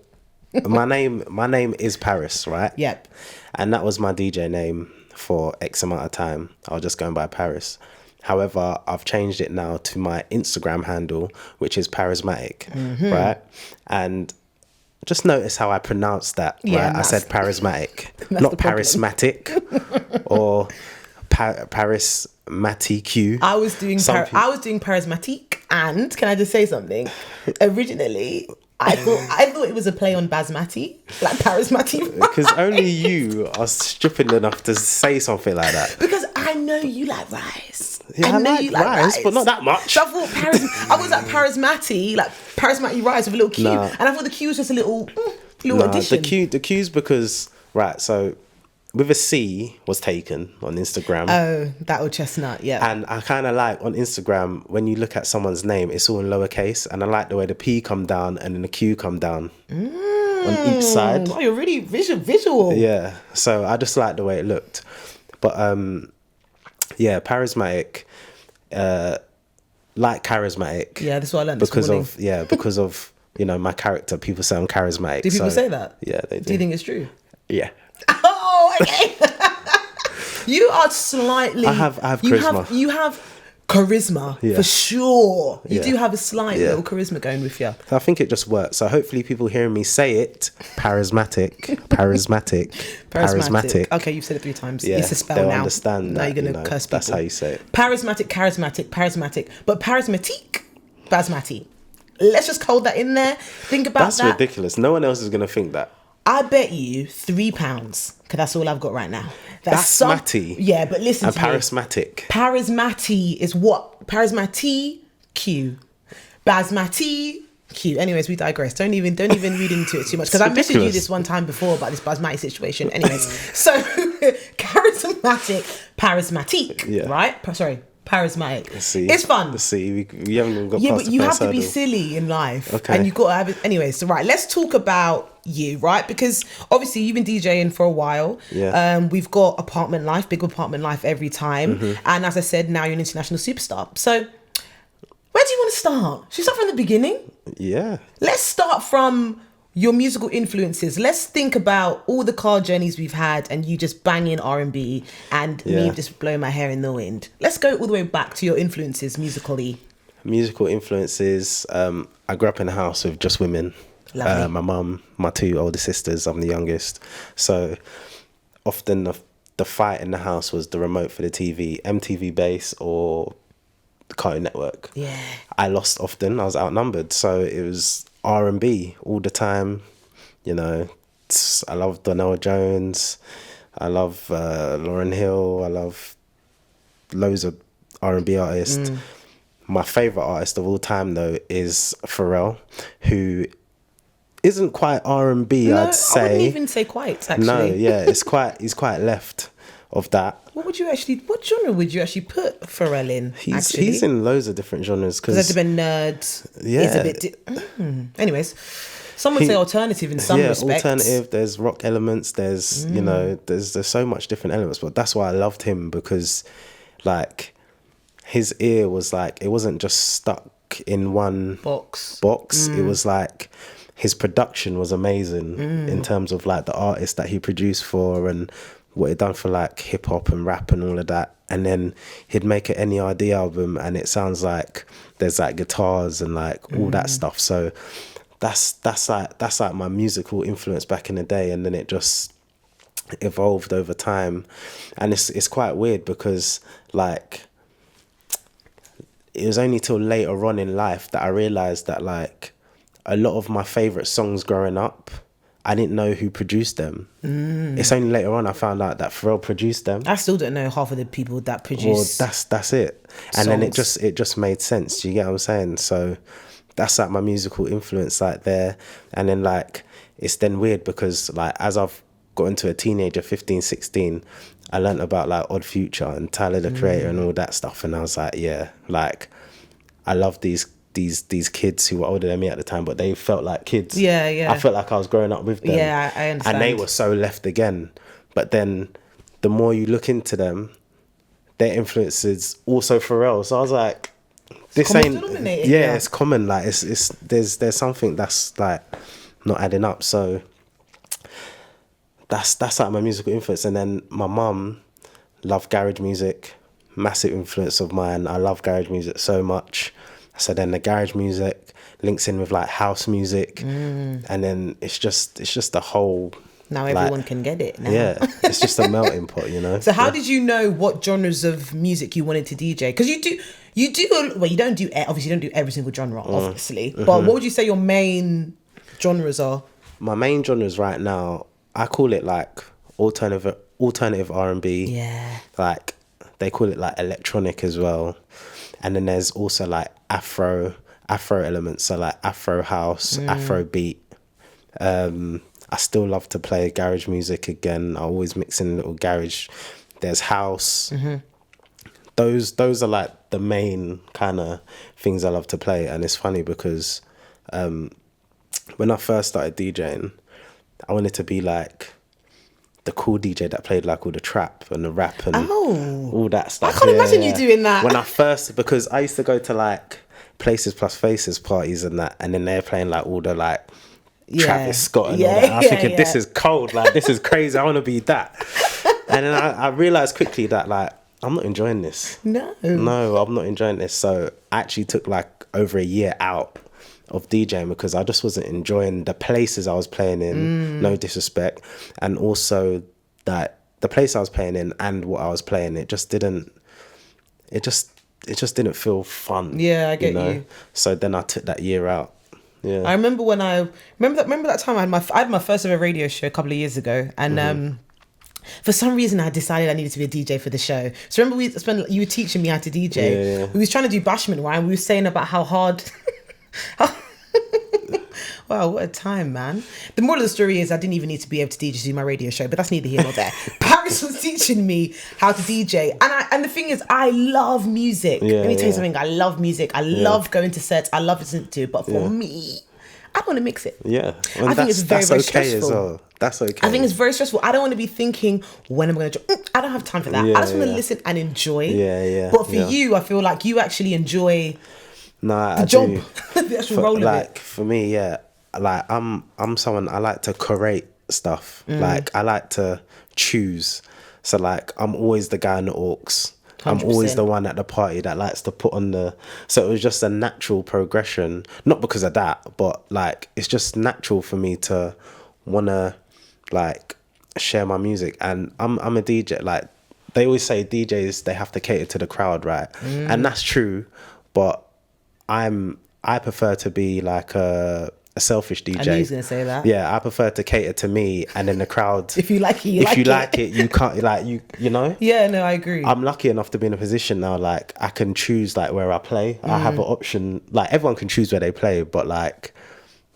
Speaker 1: my name is Paris, right?
Speaker 2: Yep.
Speaker 1: And that was my DJ name for X amount of time. I was just going by Paris. However, I've changed it now to my Instagram handle, which is Parismatiq, right? And just notice how I pronounced that, right? I said Parismatiq, not Parismatic or Parismatiq.
Speaker 2: I was doing Parismatiq, and can I just say something? Originally, I thought it was a play on basmati, like Parismati.
Speaker 1: Because only you are stupid enough to say something like that.
Speaker 2: Because I know you like rice.
Speaker 1: Yeah, I know you like rice, but not that much.
Speaker 2: So I thought I was like Parismati rice with a little Q, and I thought the Q was just a little addition.
Speaker 1: The Q's because, right, so with a C was taken on Instagram.
Speaker 2: Oh, that old chestnut, yeah.
Speaker 1: And I kind of like on Instagram, when you look at someone's name, it's all in lowercase, and I like the way the P come down and then the Q come down on each side.
Speaker 2: Oh, you're really visual.
Speaker 1: Yeah, so I just like the way it looked. But yeah, Parismatiq, like charismatic.
Speaker 2: Yeah, that's what I learned this morning.
Speaker 1: Because of you know, my character. People say I'm charismatic.
Speaker 2: Do people say that?
Speaker 1: Yeah, they do.
Speaker 2: Do you think it's true?
Speaker 1: Yeah.
Speaker 2: Oh, okay. You are slightly.
Speaker 1: I have charisma.
Speaker 2: You have charisma for sure. You do have a slight little charisma going with you.
Speaker 1: I think it just works. So hopefully people hearing me say it, Parismatiq.
Speaker 2: Okay, you've said it 3 times.
Speaker 1: Yeah,
Speaker 2: it's a spell
Speaker 1: they'll
Speaker 2: now.
Speaker 1: Understand
Speaker 2: now
Speaker 1: that,
Speaker 2: you're going to curse people.
Speaker 1: That's how you say it.
Speaker 2: Parismatic. But Parismatiq, basmati. Let's just hold that in there. Think about that.
Speaker 1: That's ridiculous. No one else is going to think that.
Speaker 2: I bet you £3, because that's all I've got right now.
Speaker 1: That's Matty.
Speaker 2: Yeah, but listen to
Speaker 1: Parismatiq.
Speaker 2: Parismati is what? Parismati Q. Basmati Q. Anyways, we digress. Don't even read into it too much, because I messaged you this one time before about this basmati situation. Anyways, so charismatic, Parismatiq, right? Sorry. Parismatic.
Speaker 1: See,
Speaker 2: it's fun.
Speaker 1: See, we haven't even got past
Speaker 2: but
Speaker 1: the
Speaker 2: you
Speaker 1: first
Speaker 2: have to be
Speaker 1: hurdle.
Speaker 2: silly in life,
Speaker 1: okay.
Speaker 2: And you got to have it anyway. So right, let's talk about you, right? Because obviously you've been DJing for a while.
Speaker 1: Yeah.
Speaker 2: We've got apartment life, big apartment life every time, and as I said, now you're an international superstar. So where do you want to start? Should we start from the beginning?
Speaker 1: Yeah.
Speaker 2: Let's start from your musical influences. Let's think about all the car journeys we've had, and you just banging R&B, and me just blowing my hair in the wind. Let's go all the way back to your influences musically.
Speaker 1: Musical influences. I grew up in a house with just women. My mum, my 2 older sisters. I'm the youngest. So often the fight in the house was the remote for the TV, MTV Base or Cartoon Network.
Speaker 2: Yeah.
Speaker 1: I lost often. I was outnumbered. So it was R&B all the time. You know, I love Donnell Jones. I love Lauryn Hill. I love loads of R&B artists. My favourite artist of all time, though, is Pharrell, who isn't quite R&B,
Speaker 2: No,
Speaker 1: I'd say.
Speaker 2: I wouldn't even say quite, actually.
Speaker 1: No, yeah, he's quite left of that.
Speaker 2: What genre would you actually put Pharrell in?
Speaker 1: He's in loads of different genres.
Speaker 2: Because that's a bit nerd.
Speaker 1: Yeah.
Speaker 2: It's a bit... Anyways, some would say alternative in some respects.
Speaker 1: Alternative. There's rock elements. There's you know, there's so much different elements. But that's why I loved him, because like his ear was like, it wasn't just stuck in one box. It was like his production was amazing in terms of like the artists that he produced for and what he'd done for like hip hop and rap and all of that. And then he'd make an NERD album and it sounds like there's like guitars and like all that stuff. So that's like my musical influence back in the day. And then it just evolved over time. And it's quite weird because like it was only till later on in life that I realized that like a lot of my favorite songs growing up, I didn't know who produced them. It's only later on I found out that Pharrell produced them.
Speaker 2: I still don't know half of the people that produce.
Speaker 1: Well, that's it. And then it just made sense. Do you get what I'm saying? So that's like my musical influence like there. And then like it's then weird because like as I've got into a teenager, 15, 16, I learned about like Odd Future and Tyler the Creator and all that stuff. And I was like, yeah, like I love these kids who were older than me at the time, but they felt like kids.
Speaker 2: Yeah.
Speaker 1: I felt like I was growing up with them.
Speaker 2: Yeah, I understand.
Speaker 1: And they were so left again. But then the more you look into them, their influence is also Pharrell. So I was like, this ain't... Yeah, it's common. Like it's there's something that's like not adding up. So that's like my musical influence. And then my mum loved garage music, massive influence of mine. I love garage music so much. So then the garage music links in with like house music, and then it's just a whole.
Speaker 2: Now everyone can get it. Now.
Speaker 1: Yeah, it's just a melting pot, you know.
Speaker 2: So how did you know what genres of music you wanted to DJ? Because you do. Well, you don't do obviously you don't do every single genre, obviously. But what would you say your main genres are? My
Speaker 1: main genres right now, I call it like alternative R&B.
Speaker 2: Yeah.
Speaker 1: Like they call it like electronic as well. And then there's also like Afro elements, so like Afro house, Afro beat. I still love to play garage music again. I always mix in a little garage. There's house. Those are like the main kind of things I love to play. And it's funny because when I first started DJing, I wanted to be like the cool DJ that played like all the trap and the rap and all that stuff.
Speaker 2: I can't imagine you doing that.
Speaker 1: When I first, because I used to go to like Places Plus Faces parties and that, and then they're playing like all the like Travis Scott and all that. And I was thinking, this is cold, like this is crazy. I want to be that. And then I realized quickly that like I'm not enjoying this. No, I'm not enjoying this. So I actually took like over a year out of DJing because I just wasn't enjoying the places I was playing in, no disrespect, and also that the place I was playing in and what I was playing, it just didn't feel fun.
Speaker 2: Yeah, I get you.
Speaker 1: So then I took that year out. Yeah, I
Speaker 2: remember remember that time I had my first ever radio show a couple of years ago, and for some reason I decided I needed to be a DJ for the show. So remember you were teaching me how to DJ.
Speaker 1: Yeah.
Speaker 2: We was trying to do Bashment, right? And we were saying about how hard. Wow, what a time, man. The moral of the story is I didn't even need to be able to DJ to do my radio show, but that's neither here nor there. Paris was teaching me how to DJ. And the thing is, I love music. Let me tell you something. I love music. I love going to sets. I love listening to it. But for me, I want to mix it.
Speaker 1: Yeah.
Speaker 2: Well, I think it's very, very stressful.
Speaker 1: As well. That's okay.
Speaker 2: I think it's very stressful. I don't want to be thinking, when am I going to... I don't have time for that. I just want to listen and enjoy.
Speaker 1: Yeah.
Speaker 2: But for you, I feel like you actually enjoy... the job, the actual role of it.
Speaker 1: Like for me, like I'm someone, I like to curate stuff. Like I like to choose. So like I'm always the guy in the aux. 100%. I'm always the one at the party that likes to put on the. So it was just a natural progression, not because of that, but like it's just natural for me to wanna like share my music. And I'm a DJ. Like they always say DJs, they have to cater to the crowd, right? And that's true, but I prefer to be like a selfish DJ.
Speaker 2: I knew he was gonna say that.
Speaker 1: Yeah, I prefer to cater to me, and then the crowd.
Speaker 2: If you like it,
Speaker 1: you can't like you know.
Speaker 2: Yeah, no, I agree.
Speaker 1: I'm lucky enough to be in a position now, like I can choose like where I play. I have an option. Like everyone can choose where they play, but like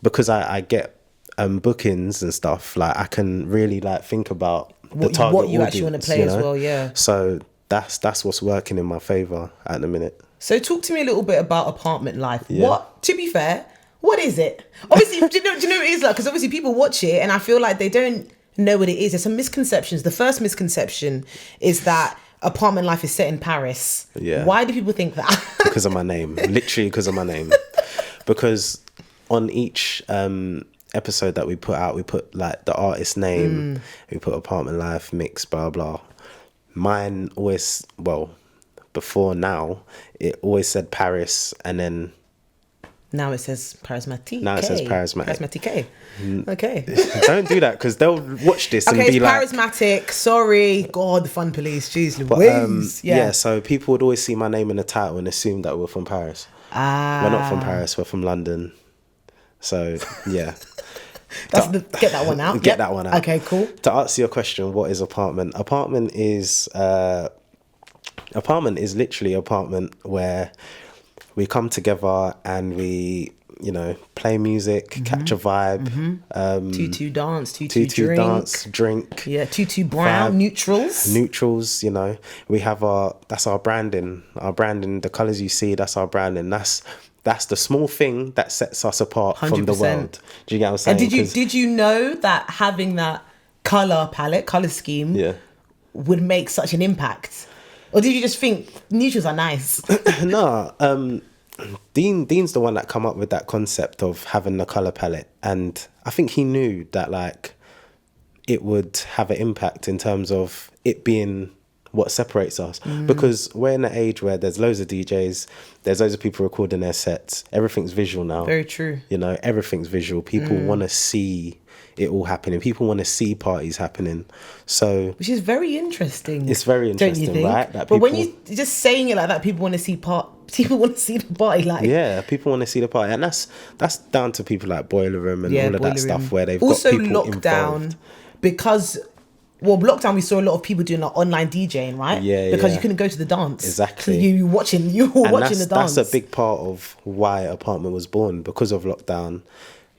Speaker 1: because I get bookings and stuff, like I can really like think about the target
Speaker 2: what you
Speaker 1: audience,
Speaker 2: actually want to play as well. Yeah.
Speaker 1: So that's what's working in my favor at the minute.
Speaker 2: So talk to me a little bit about apartment life.
Speaker 1: Yeah.
Speaker 2: What, to be fair, what is it? Obviously, do you know what it is like? Because obviously people watch it and I feel like they don't know what it is. There's some misconceptions. The first misconception is that apartment life is set in Paris.
Speaker 1: Yeah.
Speaker 2: Why do people think that?
Speaker 1: Because of my name. Literally because of my name. Because on each episode that we put out, we put like the artist name, we put apartment life, mix, blah, blah. Mine always, well, before now, it always said Paris, and then
Speaker 2: now it says Parismatiq.
Speaker 1: Now it says Parismatiq.
Speaker 2: Parismatiq. Okay.
Speaker 1: Don't do that, because they'll watch this and be like...
Speaker 2: Okay, Parismatiq. Sorry. God, the fun police. Jeez Louise.
Speaker 1: Yeah, so people would always see my name in the title and assume that we're from Paris. We're not from Paris, we're from London. So, yeah.
Speaker 2: Get that one out.
Speaker 1: Get that one out.
Speaker 2: Okay, cool.
Speaker 1: To answer your question, what is apartment? Apartment is literally apartment where we come together and we, you know, play music, catch a vibe.
Speaker 2: Tutu dance, tutu
Speaker 1: drink.
Speaker 2: Yeah, tutu brown,
Speaker 1: vibe. Neutrals, you know. We have that's our branding. Our branding, the colours you see, that's our branding. That's the small thing that sets us apart 100%. From the world. Do you get what I'm saying?
Speaker 2: And did you know that having that colour scheme would make such an impact? Or did you just think neutrals are nice?
Speaker 1: No, Dean's the one that come up with that concept of having the colour palette. And I think he knew that like it would have an impact in terms of it being what separates us, because we're in an age where there's loads of DJs, there's loads of people recording their sets, everything's visual now.
Speaker 2: Very true.
Speaker 1: You know, everything's visual. People want to see it all happening. People want to see parties happening. So,
Speaker 2: which is very interesting.
Speaker 1: It's very interesting, don't you think? Right?
Speaker 2: That but when you just saying it like that, people want to see the party. Like,
Speaker 1: yeah, people want to see the party, and that's down to people like Boiler Room and all of that stuff where they've
Speaker 2: also
Speaker 1: got people
Speaker 2: lockdown
Speaker 1: involved.
Speaker 2: Because. Well, lockdown, we saw a lot of people doing like online DJing, right?
Speaker 1: Yeah,
Speaker 2: because you couldn't go to the dance.
Speaker 1: Exactly.
Speaker 2: So you were watching the dance.
Speaker 1: That's a big part of why Apartment was born, because of lockdown,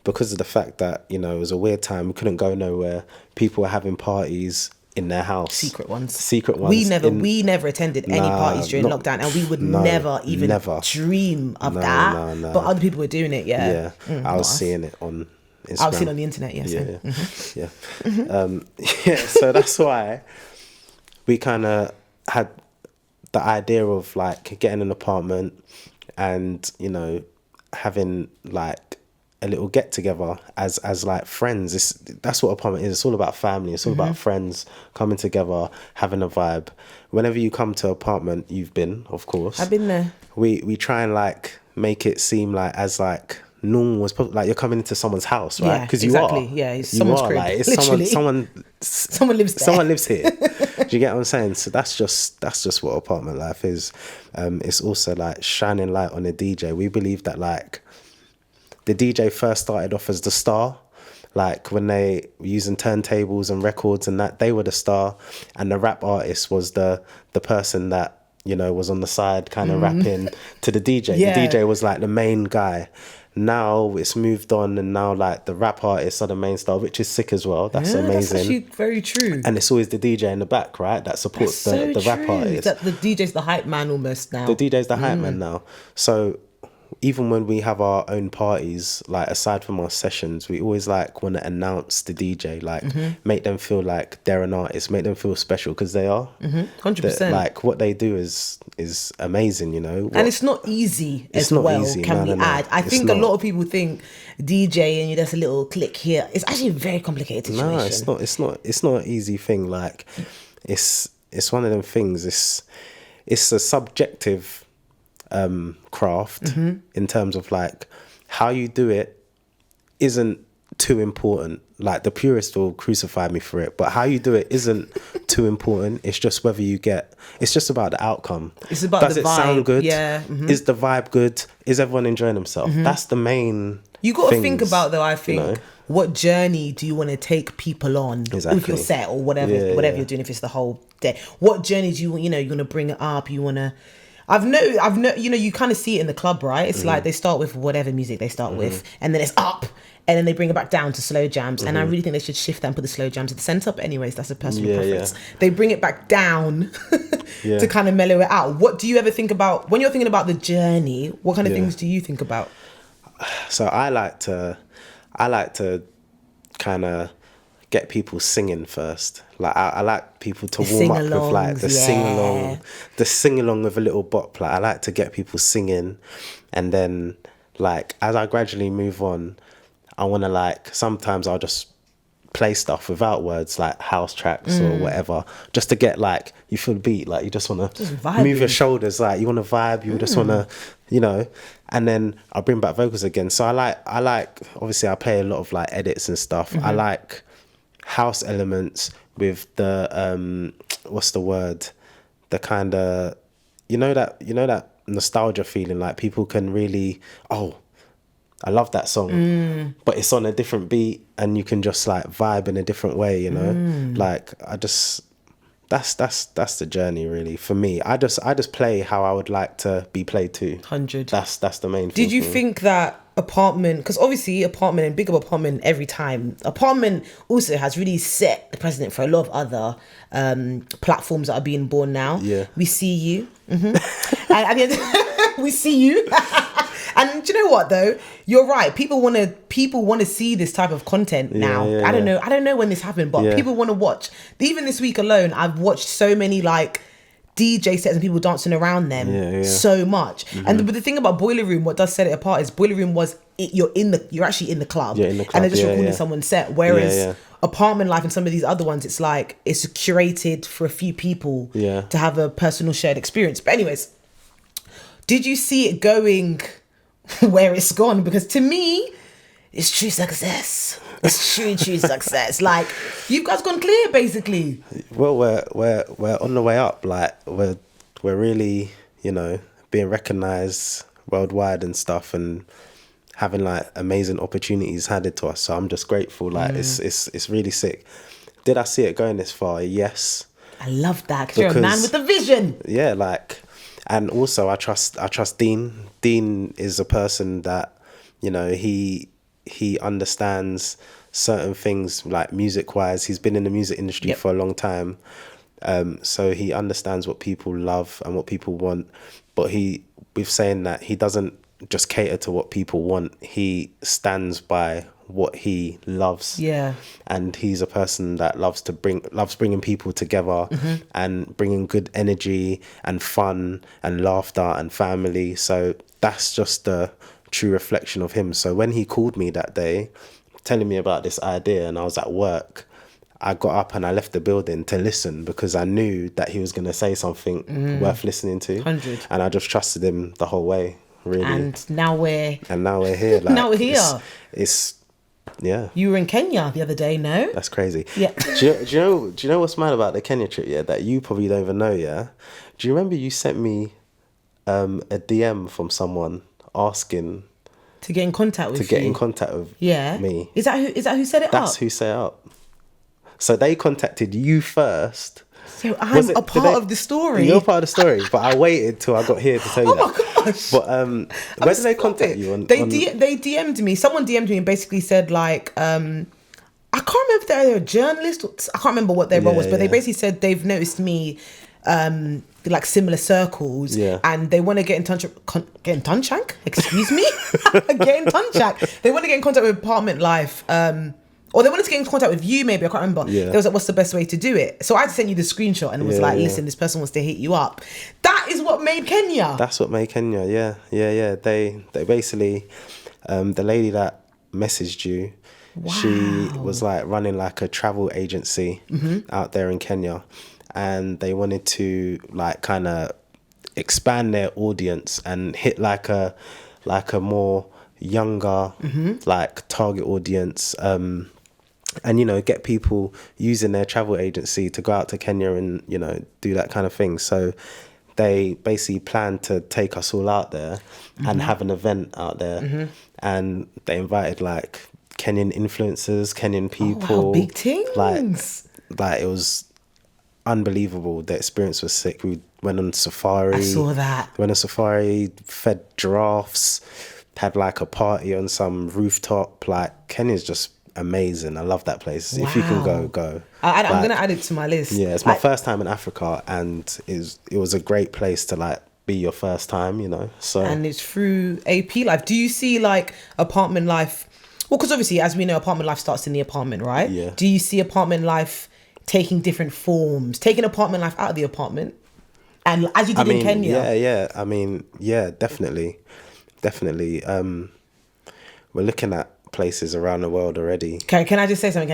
Speaker 1: because of the fact that, you know, it was a weird time. We couldn't go nowhere. People were having parties in their house.
Speaker 2: Secret ones.
Speaker 1: We
Speaker 2: never attended any parties during lockdown, and we would never dream of that.
Speaker 1: No.
Speaker 2: But other people were doing it,
Speaker 1: yeah. I was seeing it on Instagram.
Speaker 2: I've seen on the internet, yes.
Speaker 1: Yeah. So that's why we kind of had the idea of like getting an apartment and, you know, having like a little get together as like friends. That's what apartment is. It's all about family. It's all about friends coming together, having a vibe. Whenever you come to apartment, you've been, of course.
Speaker 2: I've been there.
Speaker 1: We try and like make it seem like as like normal as possible, like you're coming into someone's house, right? Because
Speaker 2: exactly. It's someone's crib.
Speaker 1: Like, it's
Speaker 2: literally.
Speaker 1: someone
Speaker 2: lives there.
Speaker 1: Someone lives here. Do you get what I'm saying? So that's just what apartment life is. It's also like shining light on a DJ. We believe that like the DJ first started off as the star, like when they were using turntables and records and that, they were the star, and the rap artist was the person that, you know, was on the side kind of rapping to the DJ.
Speaker 2: Yeah.
Speaker 1: The DJ was like the main guy. Now it's moved on, and now like the rap artists are the main star, which is sick as well. That's amazing. That's
Speaker 2: actually very true.
Speaker 1: And it's always the DJ in the back, right? That supports the rap artist.
Speaker 2: That the DJ's the hype man almost now.
Speaker 1: The DJ's the hype man now. So even when we have our own parties, like aside from our sessions, we always like want to announce the DJ, like make them feel like they're an artist, make them feel special, because they are.
Speaker 2: 100%.
Speaker 1: Like what they do is amazing, you know.
Speaker 2: And it's not easy as well. Can we add? I think a lot of people think DJ and there's a little click here. It's actually a very complicated situation.
Speaker 1: No, it's not an easy thing. Like it's one of them things. It's a subjective craft in terms of like how you do it isn't too important. Like the purist will crucify me for it, but how you do it isn't too important. It's just whether you get. It's just about the outcome.
Speaker 2: It's about
Speaker 1: Does
Speaker 2: the
Speaker 1: it
Speaker 2: vibe.
Speaker 1: sound good?
Speaker 2: Yeah.
Speaker 1: Is the vibe good? Is everyone enjoying themselves? That's the main.
Speaker 2: You got to think about though. I think,
Speaker 1: you know?
Speaker 2: What journey do you want to take people on with your set or whatever you're doing? If it's the whole day, what journey do you want to bring it up? You want to. I've you know, you kind of see it in the club, right? It's like they start with whatever music they start with, and then it's up, and then they bring it back down to slow jams. And I really think they should shift that and put the slow jams at the center. But anyways, that's a personal preference. Yeah. They bring it back down to kind of mellow it out. What do you ever think about when you're thinking about the journey? What kind of things do you think about?
Speaker 1: So I like to kind of get people singing first. Like I like people to warm up with like the sing along with a little bop. Like I like to get people singing, and then like as I gradually move on, I want to like sometimes I'll just play stuff without words, like house tracks or whatever, just to get like you feel the beat, like you just want to move your shoulders, like you want to vibe, you just want to, you know, and then I'll bring back vocals again. So I like obviously I play a lot of like edits and stuff. I like house elements with the what's the word, the kind of you know that nostalgia feeling, like people can really, oh, I love that song, but it's on a different beat and you can just like vibe in a different way, you know. Like I just that's the journey really for me. I just play how I would like to be played to.
Speaker 2: 100.
Speaker 1: That's the main thing.
Speaker 2: Did you think that Apartment, because obviously Apartment and Big Up Apartment every time, Apartment also has really set the precedent for a lot of other platforms that are being born now.
Speaker 1: Yeah,
Speaker 2: we see you, and we see you. And do you know what though? You're right. People want to see this type of content now. I don't know when this happened, but people want to watch. Even this week alone, I've watched so many like DJ sets and people dancing around them so much. And but the thing about Boiler Room, what does set it apart is Boiler Room you're actually in the club, and they're just recording someone's set. Whereas Apartment Life and some of these other ones, it's like it's curated for a few people to have a personal shared experience. But anyways, did you see it going where it's gone? Because to me, it's true success. It's true success. Like you guys gone clear basically.
Speaker 1: Well, we're on the way up. Like we're really, you know, being recognised worldwide and stuff, and having like amazing opportunities handed to us. So I'm just grateful. Like it's really sick. Did I see it going this far? Yes.
Speaker 2: I love that because you're a man with a vision.
Speaker 1: Yeah, like, and also I trust Dean. Dean is a person that, you know, he understands certain things like music wise. He's been in the music industry for a long time, so he understands what people love and what people want. But with saying that, he doesn't just cater to what people want. He stands by what he loves. Yeah. And he's a person that loves bringing people together and bringing good energy and fun and laughter and family. So that's just a true reflection of him. So when he called me that day telling me about this idea and I was at work, I got up and I left the building to listen because I knew that he was going to say something worth listening to. 100. And I just trusted him the whole way, really.
Speaker 2: And now we're
Speaker 1: here. Like,
Speaker 2: now we're here.
Speaker 1: It's yeah.
Speaker 2: You were in Kenya the other day, no?
Speaker 1: That's crazy.
Speaker 2: Yeah.
Speaker 1: Do you know what's mad about the Kenya trip? Yeah, that you probably don't even know. Yeah. Do you remember you sent me a DM from someone asking
Speaker 2: to get in contact with
Speaker 1: me?
Speaker 2: Is that who set it up?
Speaker 1: That's who set it up. So they contacted you first.
Speaker 2: So I'm a part of the story.
Speaker 1: You're part of the story, but I waited till I got here to tell you that.
Speaker 2: Oh my gosh!
Speaker 1: But where did they contact you?
Speaker 2: They DM'd me. Someone DM'd me and basically said like, I can't remember if they're a journalist. I can't remember what their role was, but they basically said they've noticed me, like similar circles, and they want to get in touch. Excuse me, get in touch. They want to get in contact with Apartment Life. Or they wanted to get in contact with you, maybe. I can't remember. Yeah. They was like, what's the best way to do it? So I had to send you the screenshot and it was listen, this person wants to hit you up. That is what made Kenya.
Speaker 1: That's what made Kenya, yeah. They basically, the lady that messaged you, she was like running like a travel agency out there in Kenya. And they wanted to like kind of expand their audience and hit like a more younger, like target audience, and, you know, get people using their travel agency to go out to Kenya and, you know, do that kind of thing. So they basically planned to take us all out there and have an event out there. And they invited like Kenyan influencers, Kenyan people.
Speaker 2: Oh, wow, big things.
Speaker 1: Like it was unbelievable. The experience was sick. We went on safari.
Speaker 2: I saw that.
Speaker 1: Went on safari, fed giraffes, had like a party on some rooftop. Like, Kenya's just amazing. I love that place. If you can go.
Speaker 2: I'm going to add it to my list.
Speaker 1: Yeah, it's my first time in Africa, and it was a great place to like be your first time, you know. So,
Speaker 2: and it's through AP life. Do you see like apartment life? Well, because obviously, as we know, apartment life starts in the apartment, right?
Speaker 1: Yeah.
Speaker 2: Do you see apartment life taking different forms, taking apartment life out of the apartment, and as you did in Kenya?
Speaker 1: Yeah. I mean, yeah, definitely. We're looking at places around the world already.
Speaker 2: Okay, can I just say something?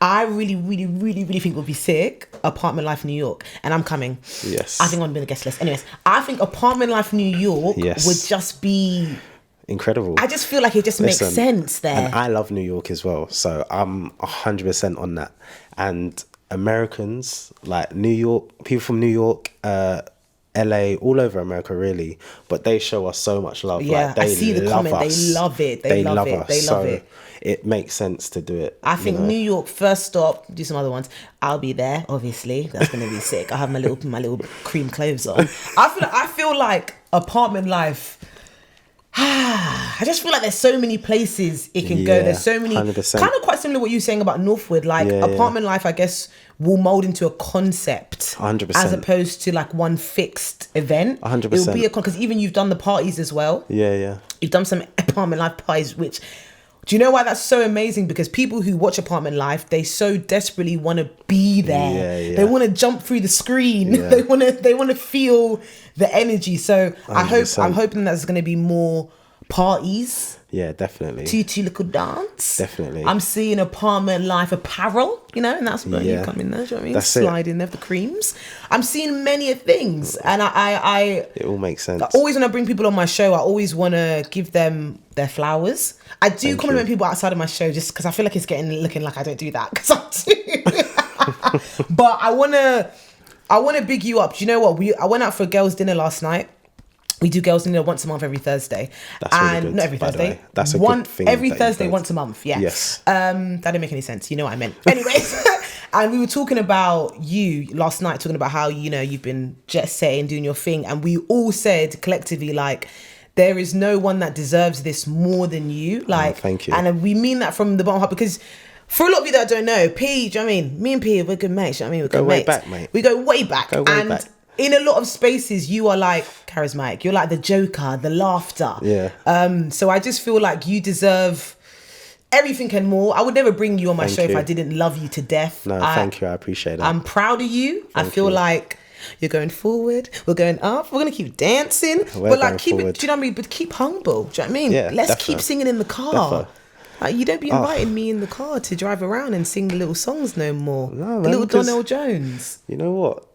Speaker 2: I really, really, really, really think it would be sick. Apartment life New York, and I'm coming.
Speaker 1: Yes.
Speaker 2: I think I'm on the guest list. Anyways, I think apartment life New York would just be
Speaker 1: incredible.
Speaker 2: I just feel like it just makes sense there.
Speaker 1: And I love New York as well, so I'm 100% on that. And Americans, like New York, people from New York, LA, all over America really, but they show us so much love.
Speaker 2: Yeah,
Speaker 1: like, they
Speaker 2: I see the comment.
Speaker 1: us.
Speaker 2: They love it. They love it. They love it.
Speaker 1: It makes sense to do it.
Speaker 2: I think New York first stop. Do some other ones. I'll be there. Obviously, that's gonna be sick. I have my little cream clothes on. I feel like apartment life. I just feel like there's so many places it can go. There's so many
Speaker 1: 100%.
Speaker 2: kind of quite similar to what you were saying about Northwood. Like apartment life, I guess, will mold into a concept
Speaker 1: 100%.
Speaker 2: as opposed to like one fixed event.
Speaker 1: 100%.
Speaker 2: It'll be because even you've done the parties as well.
Speaker 1: Yeah.
Speaker 2: You've done some apartment life parties, which do you know why that's so amazing? Because people who watch apartment life, they so desperately want to be there.
Speaker 1: Yeah.
Speaker 2: They want to jump through the screen.
Speaker 1: Yeah.
Speaker 2: They want to feel the energy. So
Speaker 1: 100%.
Speaker 2: I'm hoping there's going to be more parties.
Speaker 1: Yeah, definitely.
Speaker 2: Tutu little dance.
Speaker 1: Definitely.
Speaker 2: I'm seeing apartment life apparel, you know, and that's where you come in there. Do you know what I mean?
Speaker 1: That's
Speaker 2: Slide in there, the creams. I'm seeing many things, and I
Speaker 1: it all makes sense.
Speaker 2: always when I bring people on my show, I always want to give them their flowers. I do compliment people outside of my show just because I feel like it's looking like I don't do that because I do. But I want to big you up. Do you know what? I went out for a girls' dinner last night. We do girls' dinner once a month, every Thursday.
Speaker 1: That's really good,
Speaker 2: not every
Speaker 1: by the
Speaker 2: Thursday.
Speaker 1: way. That's a good thing.
Speaker 2: Every Thursday, once a month. Yeah.
Speaker 1: Yes.
Speaker 2: That didn't make any sense. You know what I meant. Anyways, and we were talking about you last night, talking about how you've been jet setting, doing your thing, and we all said collectively like, there is no one that deserves this more than you. Like,
Speaker 1: thank you.
Speaker 2: And we mean that from the bottom of our heart because. For a lot of you that don't know, P, do you know what I mean? Me and P, we're good mates. You know what I mean? We're good mates.
Speaker 1: Go way back, mate.
Speaker 2: We go way back.
Speaker 1: Go way back.
Speaker 2: In a lot of spaces, you are like charismatic. You're like the joker, the laughter.
Speaker 1: Yeah.
Speaker 2: So I just feel like you deserve everything and more. I would never bring you on my show if I didn't love you to death.
Speaker 1: No, thank you. I appreciate that.
Speaker 2: I'm proud of you. I feel like you're going forward. We're going up. We're going to keep dancing. But like, keep it, do you know what I mean? But keep humble. Do you know what I mean?
Speaker 1: Yeah,
Speaker 2: Let's keep singing in the car. Like, you don't be inviting me in the car to drive around and sing the little songs no more.
Speaker 1: No,
Speaker 2: the
Speaker 1: man,
Speaker 2: little Donnell Jones.
Speaker 1: You know what?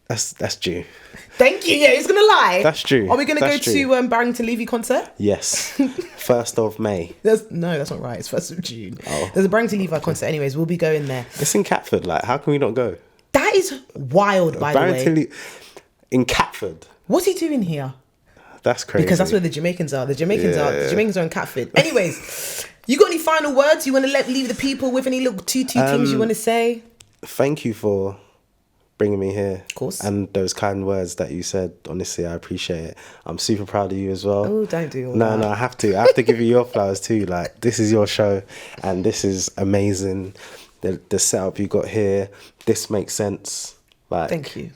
Speaker 1: That's due.
Speaker 2: Thank you. Yeah, he's gonna lie.
Speaker 1: That's true.
Speaker 2: Are we gonna go to Barrington Levy concert?
Speaker 1: Yes. 1st of May.
Speaker 2: That's not right. It's 1st of June. There's a Barrington Levy concert. Anyways, we'll be going there.
Speaker 1: It's in Catford. Like, how can we not go?
Speaker 2: That is wild, by the way.
Speaker 1: In Catford.
Speaker 2: What's he doing here?
Speaker 1: That's crazy.
Speaker 2: Because that's where the Jamaicans are. The Jamaicans are in Catford. Anyways, you got any final words you want to leave the people with? Any little two things you want to say?
Speaker 1: Thank you for bringing me here.
Speaker 2: Of course.
Speaker 1: And those kind words that you said. Honestly, I appreciate it. I'm super proud of you as well.
Speaker 2: Oh, don't do all
Speaker 1: that.
Speaker 2: No,
Speaker 1: I have to. I have to give you your flowers too. Like, this is your show and this is amazing. The setup you got here, this makes sense. Like,
Speaker 2: thank you.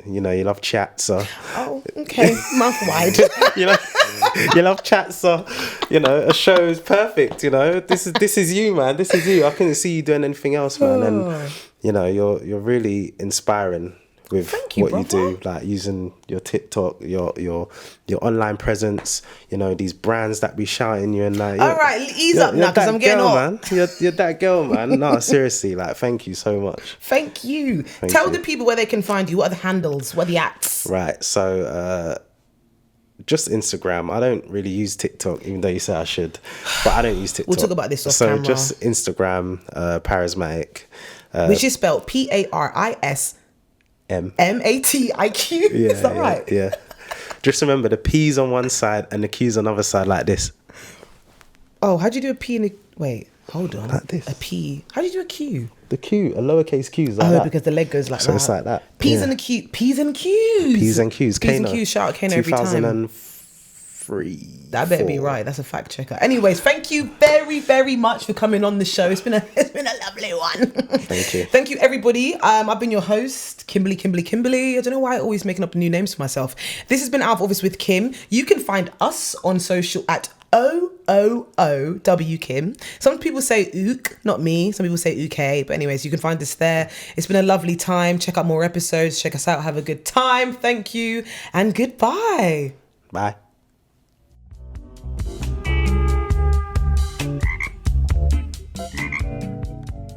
Speaker 1: You know, you love chat, so.
Speaker 2: Oh, okay. Mouth wide.
Speaker 1: you love chat, so a show is perfect. This is you, man. This is you. I couldn't see you doing anything else, man. And you're really inspiring with what you do, like using your TikTok, your online presence. These brands that be shouting you and like.
Speaker 2: All right, ease up now, because I'm getting old.
Speaker 1: Man. You're that girl, man. No, seriously, like, thank you so much.
Speaker 2: Thank you. Tell the people where they can find you. What are the handles? What are the ats?
Speaker 1: Right. So. Just Instagram. I don't really use TikTok, even though you say I should, but I don't use TikTok.
Speaker 2: We'll talk about this off camera.
Speaker 1: So just Instagram, Parismatiq.
Speaker 2: Which is spelled PARISMATIQ.
Speaker 1: Yeah,
Speaker 2: is that right?
Speaker 1: Yeah. Just remember the P's on one side and the Q's on the other side like this.
Speaker 2: Oh, how'd you do a P in the... Wait. Hold on.
Speaker 1: Like this.
Speaker 2: A P. How do you do a Q?
Speaker 1: The Q, a lowercase Q is like that.
Speaker 2: Because the leg goes like
Speaker 1: so
Speaker 2: that.
Speaker 1: it's like that.
Speaker 2: P's and the Q. P's and Q's.
Speaker 1: P's and Q's.
Speaker 2: P's and
Speaker 1: Kano.
Speaker 2: Q's. Shout out Kano every time.
Speaker 1: 2003.
Speaker 2: That better be right. That's a fact checker. Anyways, thank you very, very much for coming on the show. It's been a lovely one.
Speaker 1: Thank you.
Speaker 2: Thank you, everybody. I've been your host, Kimberly. I don't know why I'm always making up new names for myself. This has been Out of Office with Kim. You can find us on social at OOOW Kim. Some people say ook, not me. Some people say UK. But anyways, you can find us there. It's been a lovely time. Check out more episodes. Check us out. Have a good time. Thank you. And goodbye.
Speaker 1: Bye.